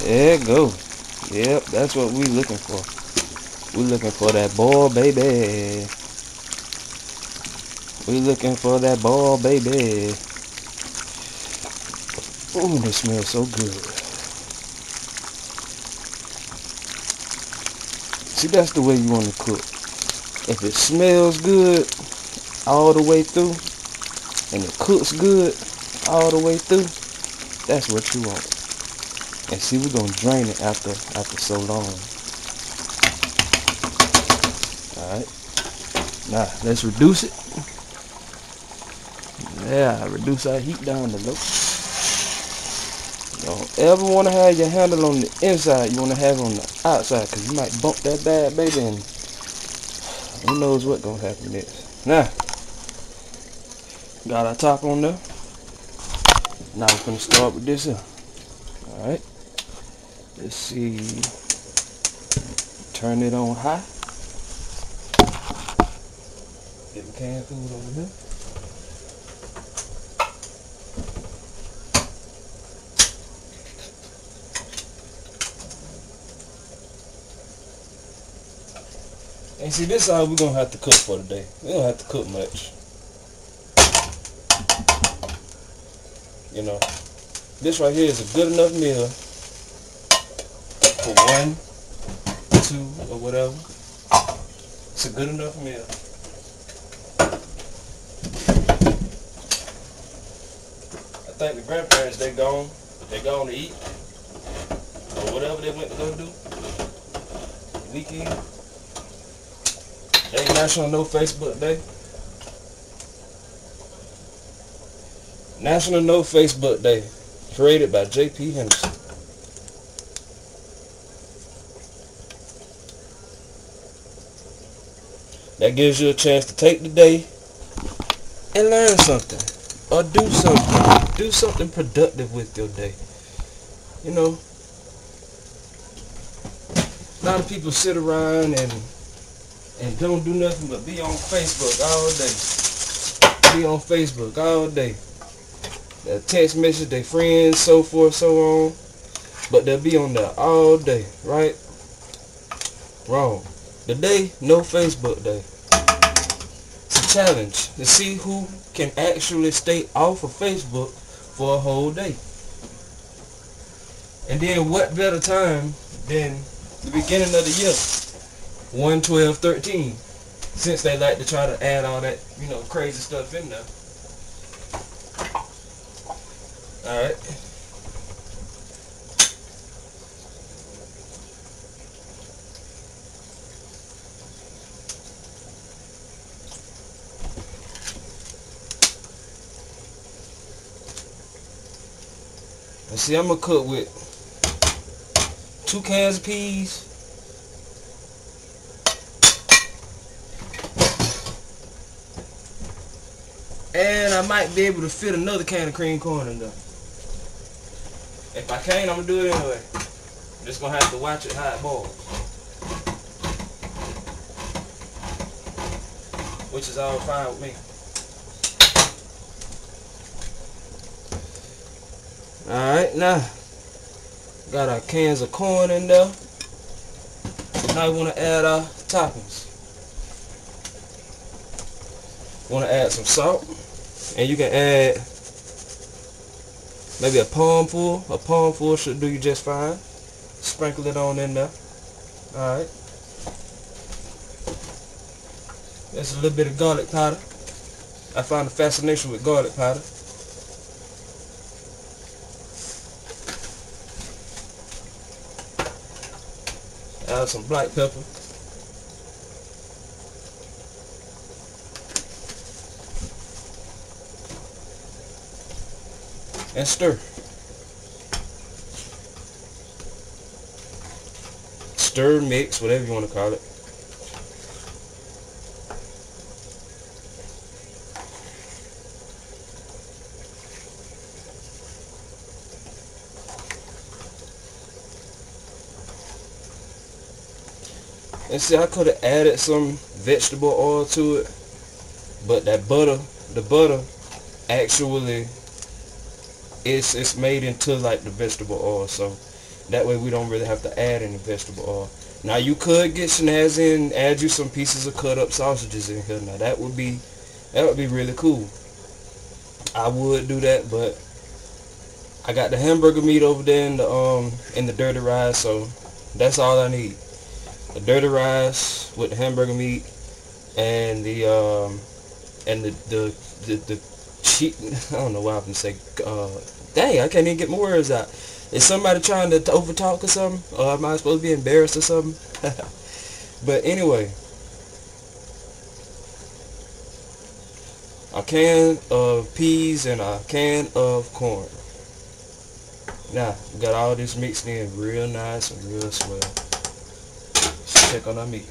Speaker 1: There it go. Yep, that's what we looking for. We looking for that boil, baby. We looking for that boil, baby. Ooh, this smells so good. See, that's the way you want to cook. If it smells good all the way through, and it cooks good all the way through, that's what you want. And see, we're gonna drain it after so long. Alright. Now let's reduce it. Yeah, reduce our heat down to low. You don't ever want to have your handle on the inside. You want to have it on the outside, because you might bump that bad baby and who knows what's going to happen next. Now, got our top on there. Now we're going to start with this here. Alright. Let's see. Turn it on high. Get canned food over here. And see, this is all we're gonna have to cook for today. We don't have to cook much. You know, this right here is a good enough meal for 1, 2, or whatever. It's a good enough meal. I think the grandparents, they gone to eat, or whatever they went to go do. Weekend. They ain't National No Facebook Day. National No Facebook Day, created by J.P. Henderson. That gives you a chance to take the day and learn something, or do something. Do something productive with your day. You know, a lot of people sit around and don't do nothing but be on Facebook all day. Be on Facebook all day. They'll text message their friends, so forth, so on. But they'll be on there all day, right? Wrong. Today, no Facebook day. It's a challenge to see who can actually stay off of Facebook for a whole day. And then what better time than the beginning of the year? 1/12/13, since they like to try to add all that, you know, crazy stuff in there. Alright. And see, I'm gonna cook with 2 cans of peas, and I might be able to fit another can of cream corn in there. If I can't, I'm gonna do it anyway. I'm just gonna have to watch it how it boils, which is all fine with me. Alright, now got our cans of corn in there. So now we want to add our toppings. Want to add some salt, and you can add maybe a palmful. A palmful should do you just fine. Sprinkle it on in there. Alright. There's a little bit of garlic powder. I found a fascination with garlic powder. Add some black pepper. And stir. Stir, mix, whatever you want to call it. And see, I could have added some vegetable oil to it, but that butter, the butter actually it's made into like the vegetable oil, so that way we don't really have to add any vegetable oil. Now you could get snazzy and add you some pieces of cut up sausages in here. Now that would be really cool. I would do that, but I got the hamburger meat over there in the dirty rice, so that's all I need. The dirty rice with the hamburger meat and the cheap, I don't know why I'm gonna say, dang, I can't even get my words out. Is somebody trying to overtalk or something? Or am I supposed to be embarrassed or something? But anyway, a can of peas and a can of corn. Now, we got all this mixed in real nice and real swell. Let's check on our meat.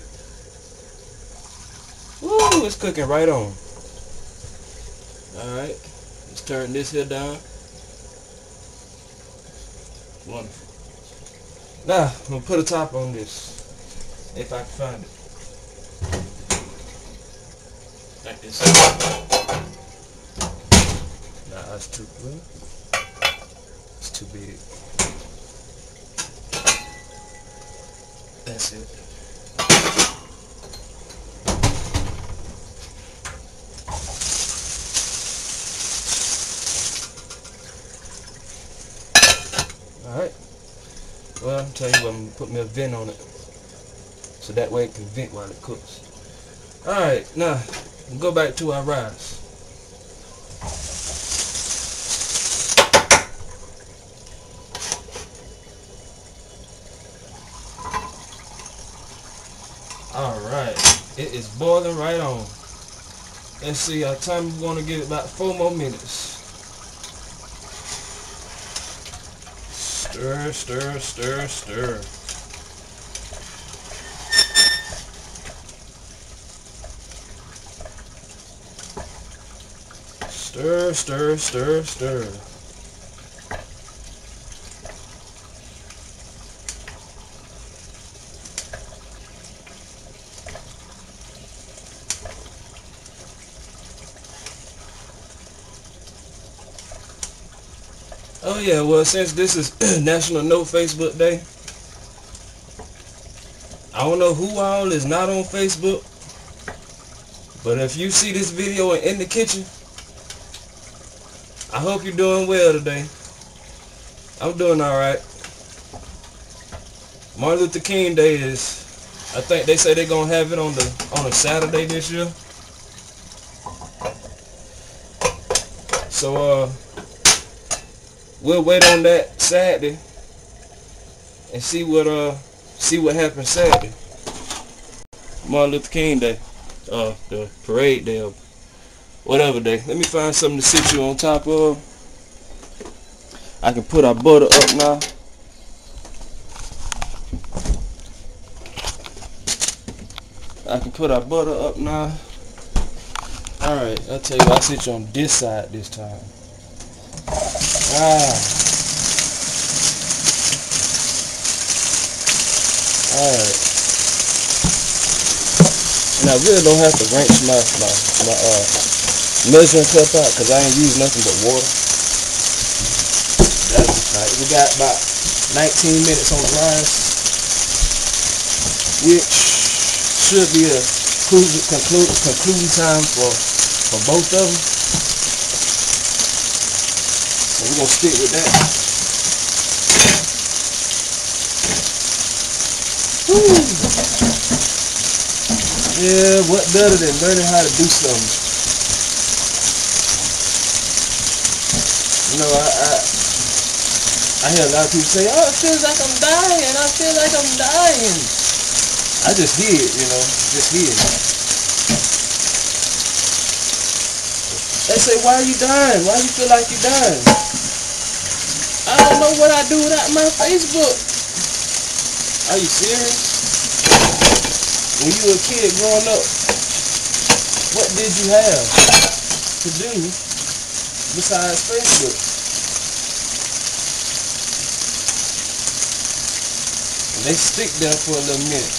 Speaker 1: Woo, it's cooking right on. Alright, let's turn this here down. Wonderful. Now, I'm going to put a top on this, if I can find it.
Speaker 2: Like this. Nah, that's too well. It's too big. That's it. Alright. Well, I'll tell you what, I'm going to put me a vent on it. So that way it can vent while it cooks. Alright, now, we'll go back to our rice. Alright, it is boiling right on. Let's see, our time we want to give it about 4 more minutes. Stir, stir, stir, stir. Stir, stir, stir, stir. Oh yeah, well, since this is National No Facebook Day, I don't know who all is not on Facebook, but if you see this video in the kitchen, I hope you're doing well today. I'm doing alright. Martin Luther King Day is, I think they say they're gonna have it on a Saturday this year. So we'll wait on that Saturday and see what happens Saturday. Martin Luther King Day, the parade day, or whatever day. Let me find something to sit you on top of. I can put our butter up now. Alright, I'll tell you, I'll sit you on this side this time. Alright. And I really don't have to wrench my measuring cup out because I ain't used nothing but water. That's right. We got about 19 minutes on the rice, which should be a concluding time for both of them. So we're gonna stick with that. Woo. Yeah, what better than learning how to do something? You know, I hear a lot of people say, "Oh, it feels like I'm dying. I feel like I'm dying." I just hear it, you know, just hear it. They say, "Why are you dying? Why do you feel like you're dying?" I don't know what I do without my Facebook. Are you serious? When you were a kid growing up, what did you have to do besides Facebook? And they stick there for a little minute.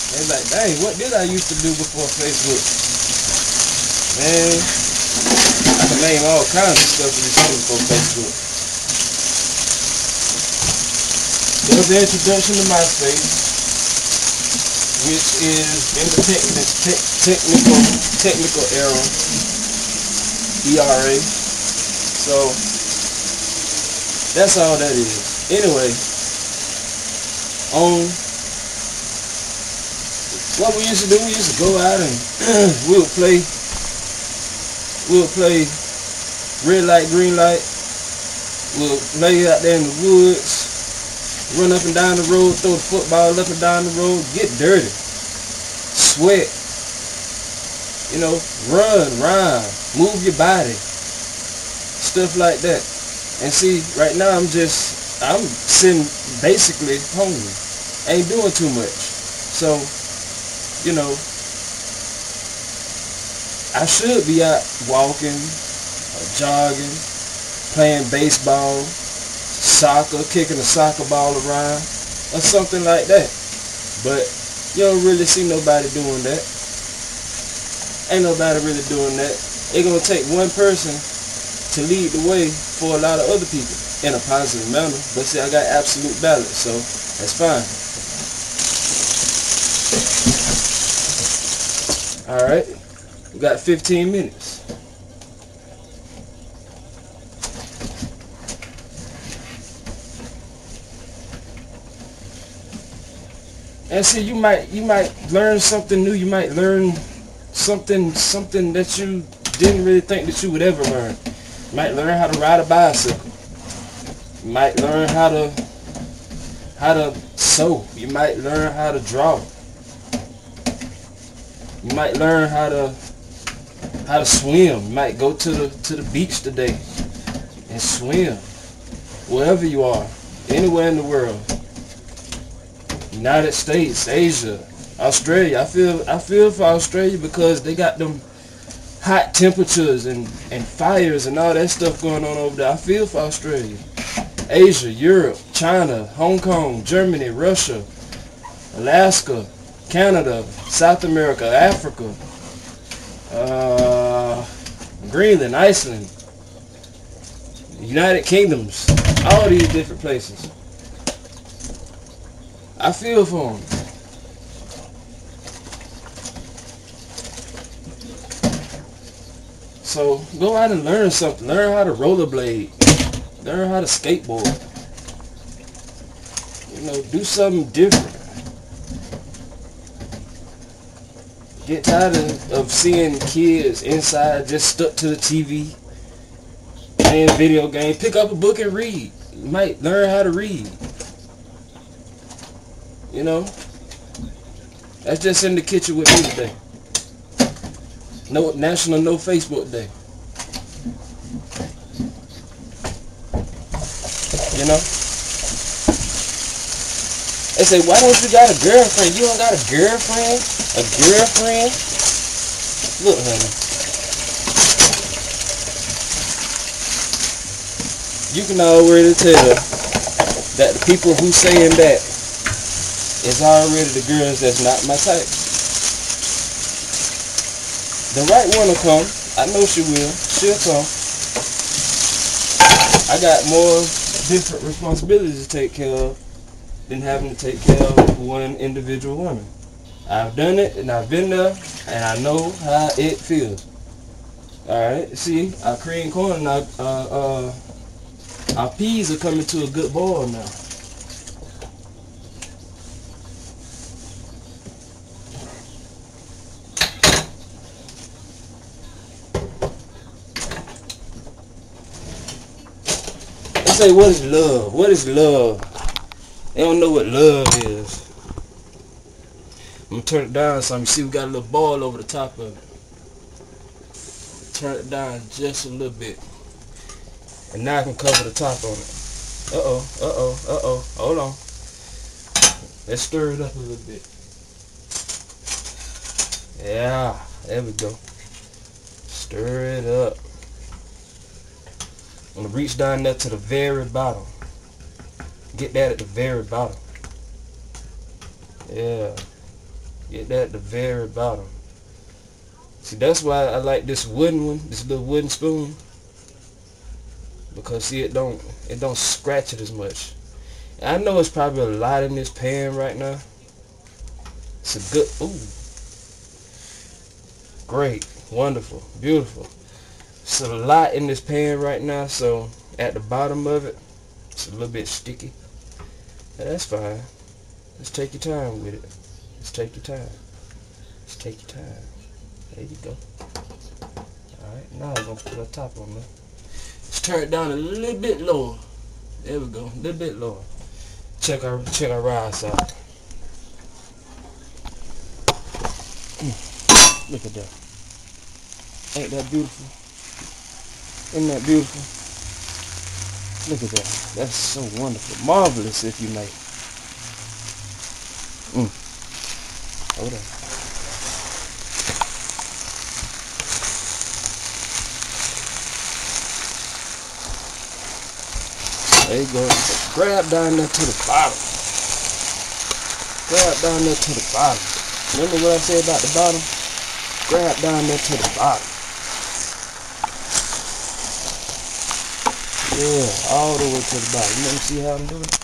Speaker 2: They're like, dang, what did I used to do before Facebook? Man, I can name all kinds of stuff that you did before Facebook. There was the introduction to MySpace, which is in the technical era, ERA. So that's all that is. Anyway, what we used to do, we used to go out and we'll play red light, green light. We'll lay out there in the woods, run up and down the road, throw the football up and down the road, get dirty, sweat, you know, run, rhyme, move your body, stuff like that. And see, right now I'm sitting basically home, ain't doing too much. So, you know, I should be out walking, or jogging, playing baseball, soccer, kicking a soccer ball around, or something like that. But you don't really see nobody doing that.
Speaker 1: Ain't nobody really doing that. It's gonna take one person to lead the way for a lot of other people in a positive manner. But see, I got absolute balance, so that's fine. Alright, we got 15 minutes. And see, you might learn something new. You might learn something that you didn't really think that you would ever learn. You might learn how to ride a bicycle. You might learn how to sew. You might learn how to draw. You might learn how to swim. You might go to the beach today and swim. Wherever you are, anywhere in the world. United States, Asia, Australia. I feel for Australia because they got them hot temperatures and fires and all that stuff going on over there. I feel for Australia. Asia, Europe, China, Hong Kong, Germany, Russia, Alaska, Canada, South America, Africa, Greenland, Iceland, United Kingdoms, all these different places. I feel for them. So go out and learn something. Learn how to rollerblade. Learn how to skateboard. You know, do something different. Get tired of seeing kids inside just stuck to the TV, playing video games. Pick up a book and read. You might learn how to read. You know, that's just in the kitchen with me today. No National No Facebook Day. You know, they say, why don't you got a girlfriend? You don't got a girlfriend? A girlfriend? Look, honey, you can already tell that the people who saying that is already the girls that's not my type. The right one will come. I know she will. She'll come. I got more different responsibilities to take care of than having to take care of one individual woman. I've done it and I've been there and I know how it feels. Alright, see, our cream corn and our peas are coming to a good boil now. Say, what is love? What is love? They don't know what love is. I'm going to turn it down some. You see we got a little ball over the top of it. Turn it down just a little bit. And now I can cover the top on it. Uh-oh. Hold on. Let's stir it up a little bit. Yeah, there we go. Stir it up. I'm going to reach down there to the very bottom. Get that at the very bottom. Yeah. Get that at the very bottom. See, that's why I like this wooden one, this little wooden spoon. Because see, it don't scratch it as much. And I know it's probably a lot in this pan right now. It's a good, ooh. Great, wonderful, beautiful. It's a lot in this pan right now, so at the bottom of it, it's a little bit sticky. Yeah, that's fine. Let's take your time with it. Let's take your time. Let's take your time. There you go. Alright, now I'm going to put a top on there. Let's turn it down a little bit lower. There we go, a little bit lower. Check our rice out. Look at that. Ain't that beautiful? Isn't that beautiful? Look at that. That's so wonderful. Marvelous, if you may. Hold on. There you go. Grab down there to the bottom. Grab down there to the bottom. Remember what I said about the bottom? grab down there to the bottom. Yeah, all the way to the bottom. Let me see how I'm doing it.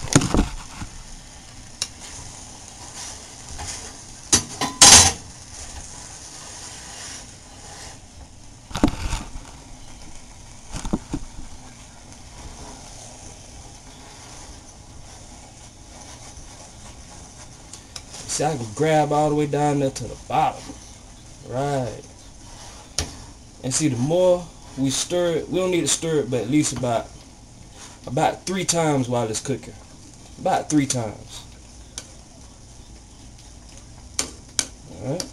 Speaker 1: See, I can grab all the way down there to the bottom. Right. And see, the more we stir it, we don't need to stir it, but at least about 3 times while it's cooking. About 3 times. Alright.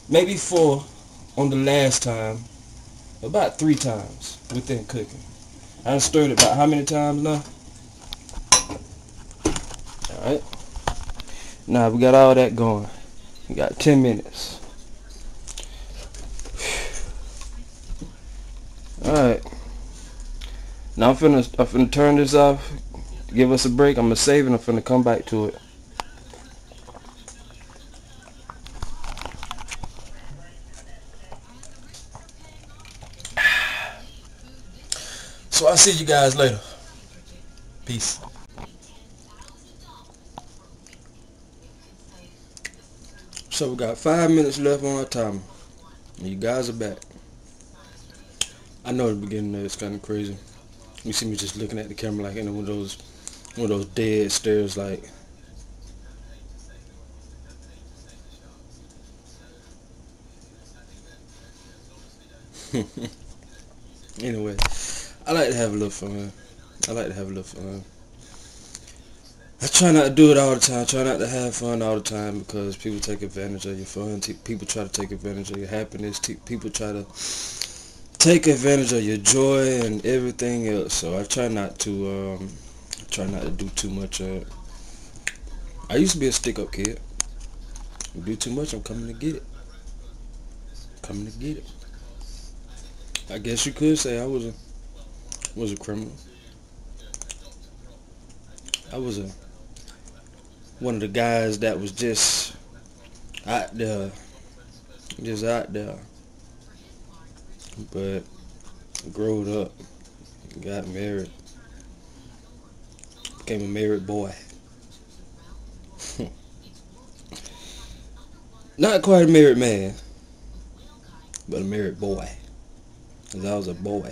Speaker 1: Maybe 4 on the last time. About 3 times within cooking. I done stirred it about how many times now? Alright. Now we got all that going. We got 10 minutes. Alright. Now I'm finna turn this off. Give us a break. I'm gonna save it and I'm finna come back to it. So I'll see you guys later. Peace. So we got 5 minutes left on our timer. And you guys are back. I know at the beginning it's kind of crazy. You see me just looking at the camera like in one of those dead stares, like. Anyway, I like to have a little fun. I try not to do it all the time. I try not to have fun all the time because people take advantage of your fun. People try to take advantage of your happiness. People try to take advantage of your joy and everything else. So I try not to do too much of it. I used to be a stick-up kid. If you do too much, I'm coming to get it. I guess you could say I was a criminal. I was one of the guys that was just out there. But growed up, got married, became a married boy. Not quite a married man, but a married boy. Because I was a boy.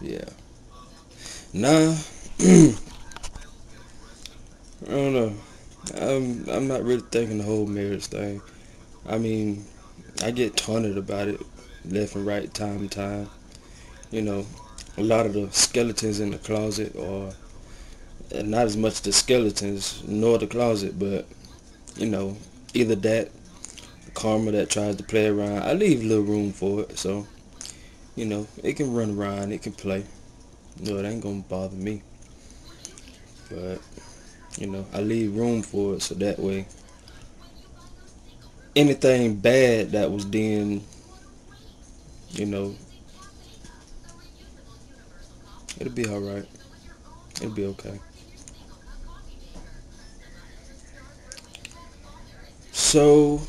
Speaker 1: Yeah. Nah. I don't know. I'm not really thinking the whole marriage thing. I mean, I get taunted about it left and right, time to time. You know, a lot of the skeletons in the closet, or not as much the skeletons nor the closet, but you know, either that, the karma that tries to play around. I leave a little room for it, so you know, it can run around, it can play. No, it ain't gonna bother me. But you know, I leave room for it so that way anything bad that was then, you know, it'll be alright. It'll be okay. So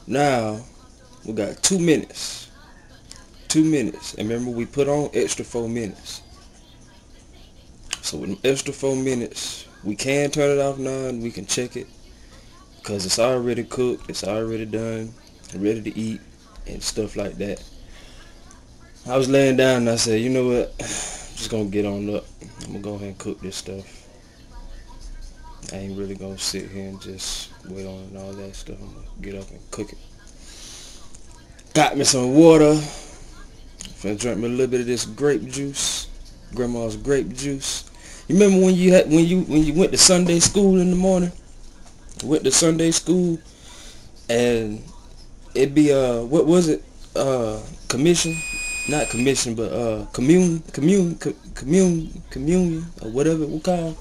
Speaker 1: now we got 2 minutes. 2 minutes. And remember, we put on extra 4 minutes. So with the extra 4 minutes, we can turn it off now and we can check it. Because it's already cooked, it's already done, ready to eat, and stuff like that. I was laying down and I said, you know what, I'm just going to get on up. I'm going to go ahead and cook this stuff. I ain't really going to sit here and just wait on it and all that stuff. I'm going to get up and cook it. Got me some water. Finna drink me a little bit of this grape juice. Grandma's grape juice. You remember when you went to Sunday school in the morning? Went to Sunday school and it'd be what was it? Commission? Not commission, but communion or whatever it was called.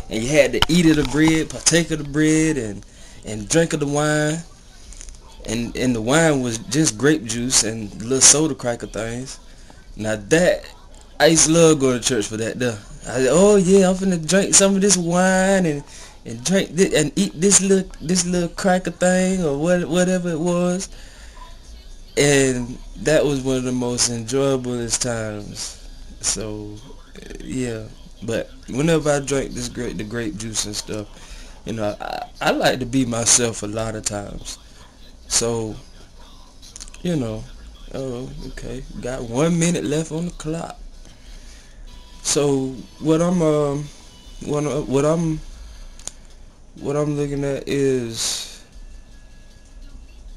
Speaker 1: And you had to eat of the bread, partake of the bread, and drink of the wine. And the wine was just grape juice and little soda cracker things. Now that, I used to love going to church for that. Oh yeah, I'm finna drink some of this wine and drink this and eat this little cracker thing or whatever it was. And that was one of the most enjoyablest times. So yeah, but whenever I drink the grape juice and stuff, you know, I like to be myself a lot of times. So, you know, oh, okay, got 1 minute left on the clock. So what I'm looking at is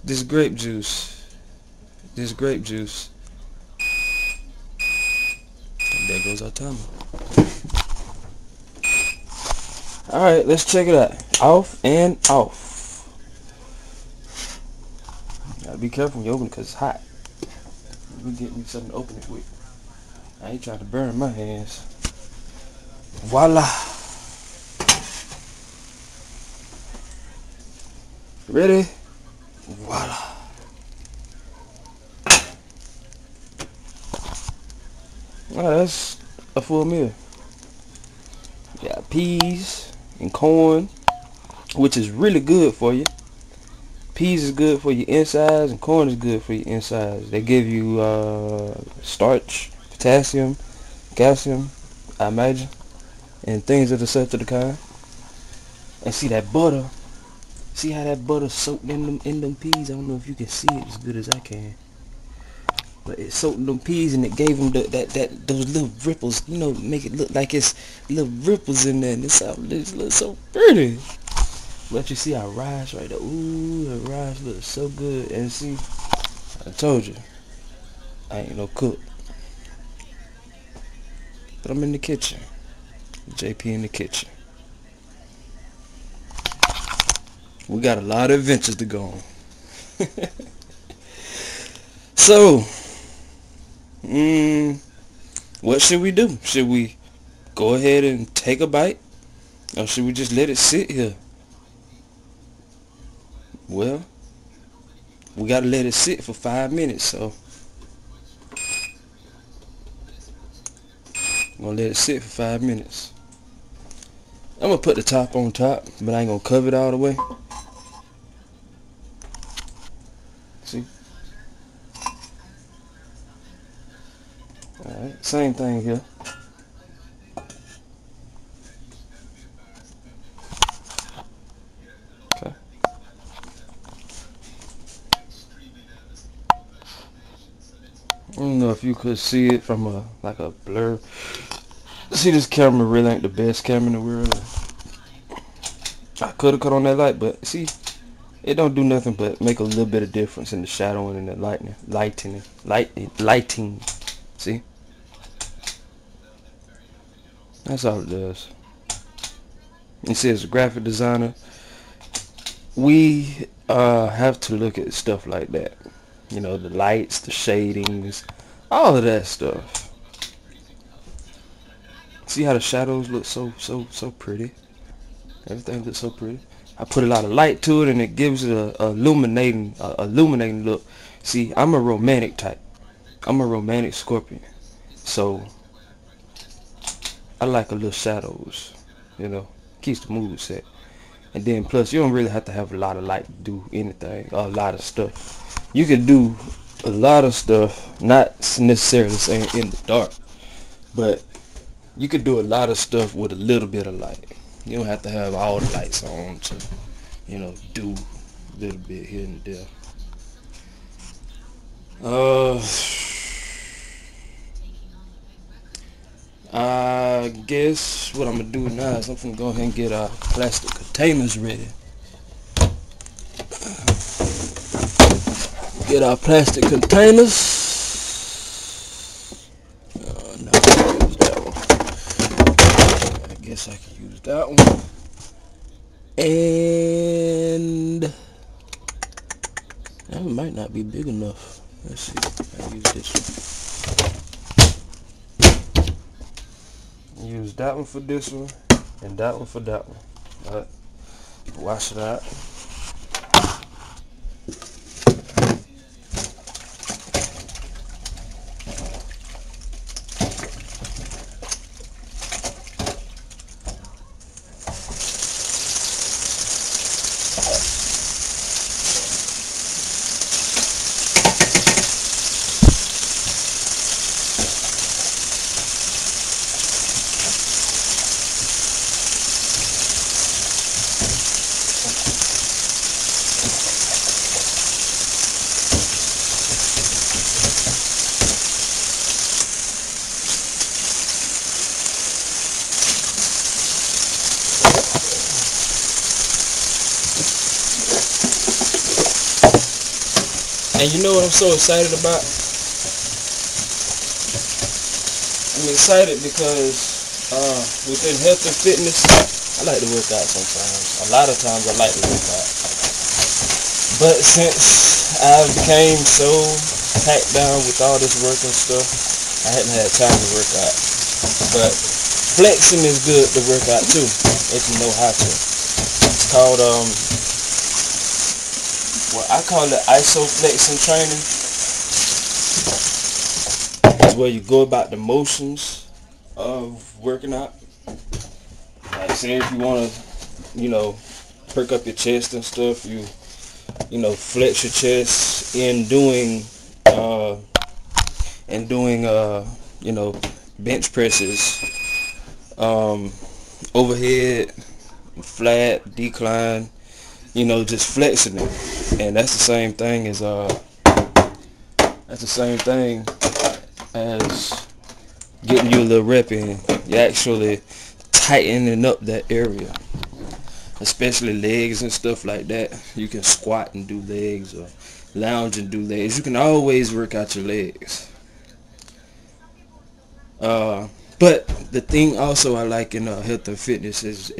Speaker 1: this grape juice. This grape juice. And there goes our timer. Alright, let's check it out. Off and off. Gotta be careful when you open it because it's hot. We get me something to open it with. I ain't trying to burn my hands. Voila. Ready? Voila. Alright, that's a full meal. Got peas and corn, which is really good for you. Peas is good for your insides and corn is good for your insides. They give you starch, potassium, calcium, I imagine, and things of the such of the kind. And see that butter. See how that butter soaked in them peas? I don't know if you can see it as good as I can. But it soaked in them peas and it gave them those little ripples, you know, make it look like it's little ripples in there, and it looks so pretty. But you see our rice right there. Ooh, the rice looks so good. And see, I told you, I ain't no cook. But I'm in the kitchen. JP in the kitchen. We got a lot of adventures to go on. So, what should we do? Should we go ahead and take a bite? Or should we just let it sit here? Well, we gotta let it sit for 5 minutes, so I'm gonna let it sit for 5 minutes. I'm gonna put the top on top, but I ain't gonna cover it all the way. See? Alright, same thing here. Okay. I don't know if you could see it from a blur. See, this camera really ain't the best camera in the world. I could have cut on that light, but see, it don't do nothing but make a little bit of difference in the shadowing and the lighting. See, that's all it does. You see, as a graphic designer, we have to look at stuff like that. You know, the lights, the shadings, all of that stuff. See how the shadows look so pretty. Everything looks so pretty. I put a lot of light to it, and it gives it a illuminating look. See, I'm a romantic type. I'm a romantic Scorpion, so I like a little shadows. You know, keeps the mood set. And then plus, you don't really have to have a lot of light to do anything, or a lot of stuff. You can do a lot of stuff, not necessarily saying in the dark, but you could do a lot of stuff with a little bit of light. You don't have to have all the lights on to, you know, do a little bit here and there. I guess what I'm gonna do now is I'm gonna go ahead and get our plastic containers ready. Get our plastic containers. No, I can use that one. I guess I can use that one. And that might not be big enough. Let's see. I'll use this one. Use that one for this one, and that one for that one. Alright. Wash it out.
Speaker 2: And you know what I'm so excited about? I'm excited because within health and fitness, I like to work out sometimes. A lot of times I like to work out. But since I became so packed down with all this work and stuff, I hadn't had time to work out. But flexing is good to work out too, if you know how to. It's called, I call it isoflexing training. It's where you go about the motions of working out. Like say if you want to, perk up your chest and stuff, you flex your chest in doing bench presses, overhead, flat, decline, just flexing it. And that's the same thing as getting you a little rep in. You're actually tightening up that area, especially legs and stuff like that. You can squat and do legs, or lounge and do legs. You can always work out your legs. But the thing also I like in health and fitness is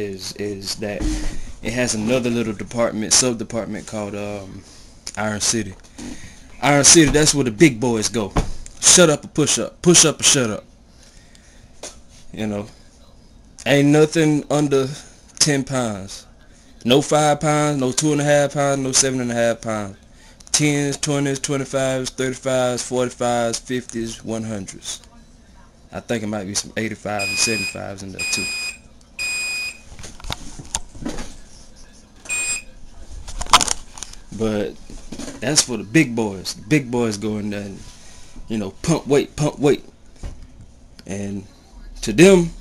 Speaker 2: that it has another little sub-department called Iron City. Iron City, that's where the big boys go. Shut up or push up. Push up or shut up. Ain't nothing under 10 pounds. No 5 pounds, no 2.5 pounds, no 7.5 pounds. 10s, 20s, 25s, 35s, 45s, 50s, 100s. I think it might be some 85s and 75s in there too. But that's for the big boys. The big boys go in there and, pump weight. And to them,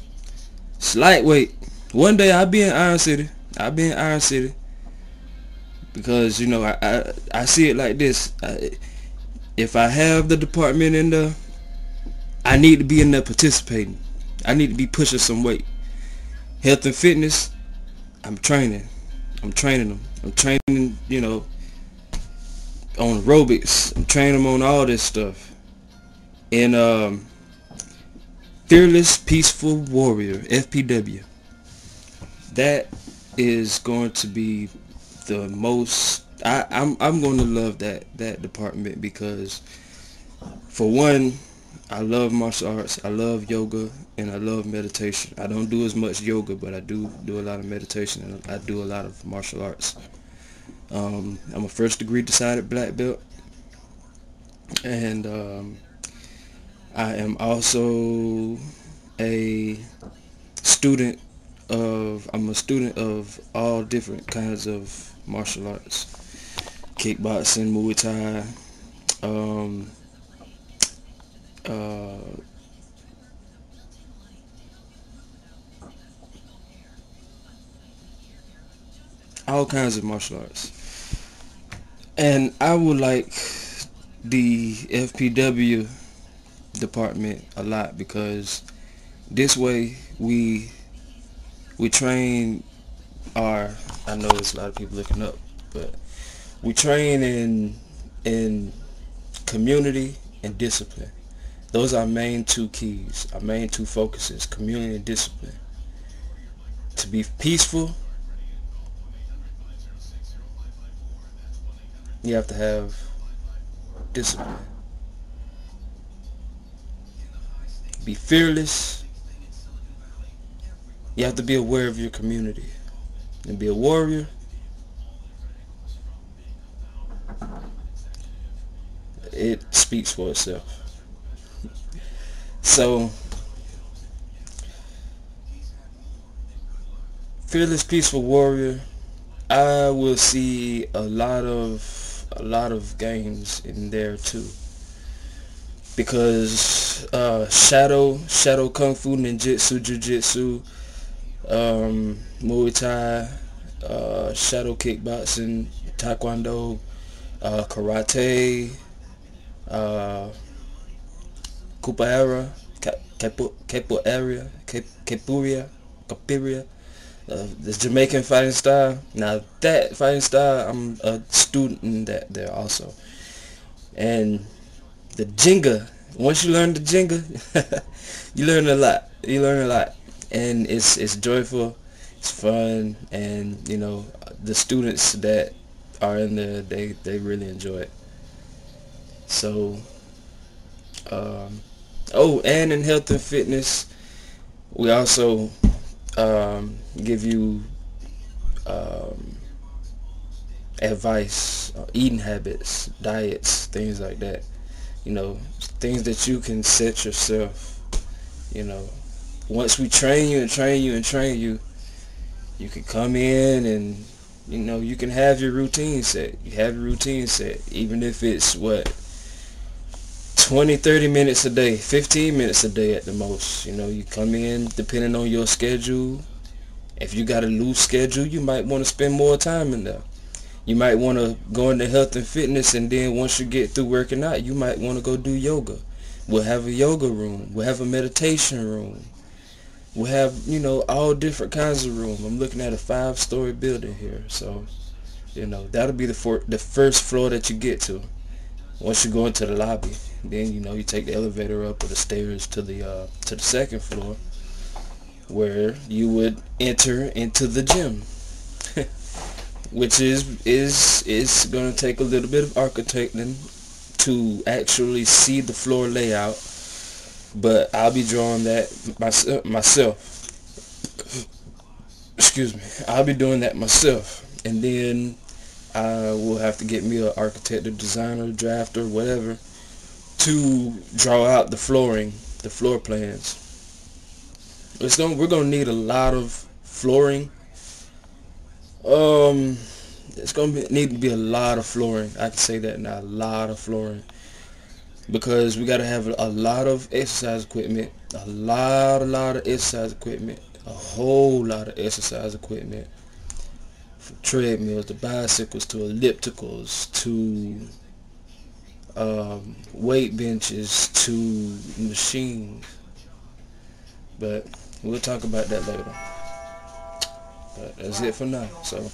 Speaker 2: it's lightweight. One day I'll be in Iron City. Because, I see it like this. If I have the department in there, I need to be in there participating. I need to be pushing some weight. Health and fitness, I'm training them. I'm training, on aerobics. I'm training them on all this stuff. And Fearless Peaceful Warrior, FPW. That is going to be the most. I'm going to love that department because, for one, I love martial arts, I love yoga, and I love meditation. I don't do as much yoga, but I do a lot of meditation, and I do a lot of martial arts. I'm a first degree decided black belt, and I am also a student of all different kinds of martial arts. Kickboxing, Muay Thai, all kinds of martial arts. And I would like the FPW department a lot because this way we train I know there's a lot of people looking up, but we train in community and discipline. Those are our main two keys, our main two focuses, community and discipline. To be peaceful, you have to have discipline. Be fearless, you have to be aware of your community. And be a warrior, it speaks for itself. So, Fearless Peaceful Warrior, I will see a lot of games in there too, because shadow kung fu, ninjutsu, jujitsu, Muay Thai, shadow kickboxing, taekwondo, karate, capoeira, the Jamaican fighting style. Now that fighting style, I'm a student in that there also. And the Jenga, once you learn the Jenga, you learn a lot. And it's joyful, it's fun, and you know, the students that are in there, they really enjoy it. So oh, and in health and fitness, we also give you advice, eating habits, diets, things like that. You know, things that you can set yourself. You know, once we train you, you can come in and, you know, you can have your routine set. Even if it's 20-30 minutes a day, 15 minutes a day at the most. You know, you come in depending on your schedule. If you got a loose schedule, you might want to spend more time in there. You might want to go into health and fitness, and then once you get through working out, you might want to go do yoga. We'll have a yoga room. We'll have a meditation room. We'll have, you know, all different kinds of rooms. I'm looking at a 5-story building here. So, you know, that'll be the first floor that you get to. Once you go into the lobby, then, you know, you take the elevator up or the stairs to the second floor, where you would enter into the gym. Which is going to take a little bit of architecting to actually see the floor layout, but I'll be drawing that myself. Excuse me. I'll be doing that myself, and then I will have to get me an architect or designer, drafter, whatever, to draw out the flooring, the floor plans. We're gonna need a lot of flooring. It's gonna need to be a lot of flooring. I can say that now, a lot of flooring, because we gotta have a lot of exercise equipment, a lot of exercise equipment, a whole lot of exercise equipment, from treadmills to bicycles to ellipticals to weight benches to machines. But we'll talk about that later. But that's it for now. So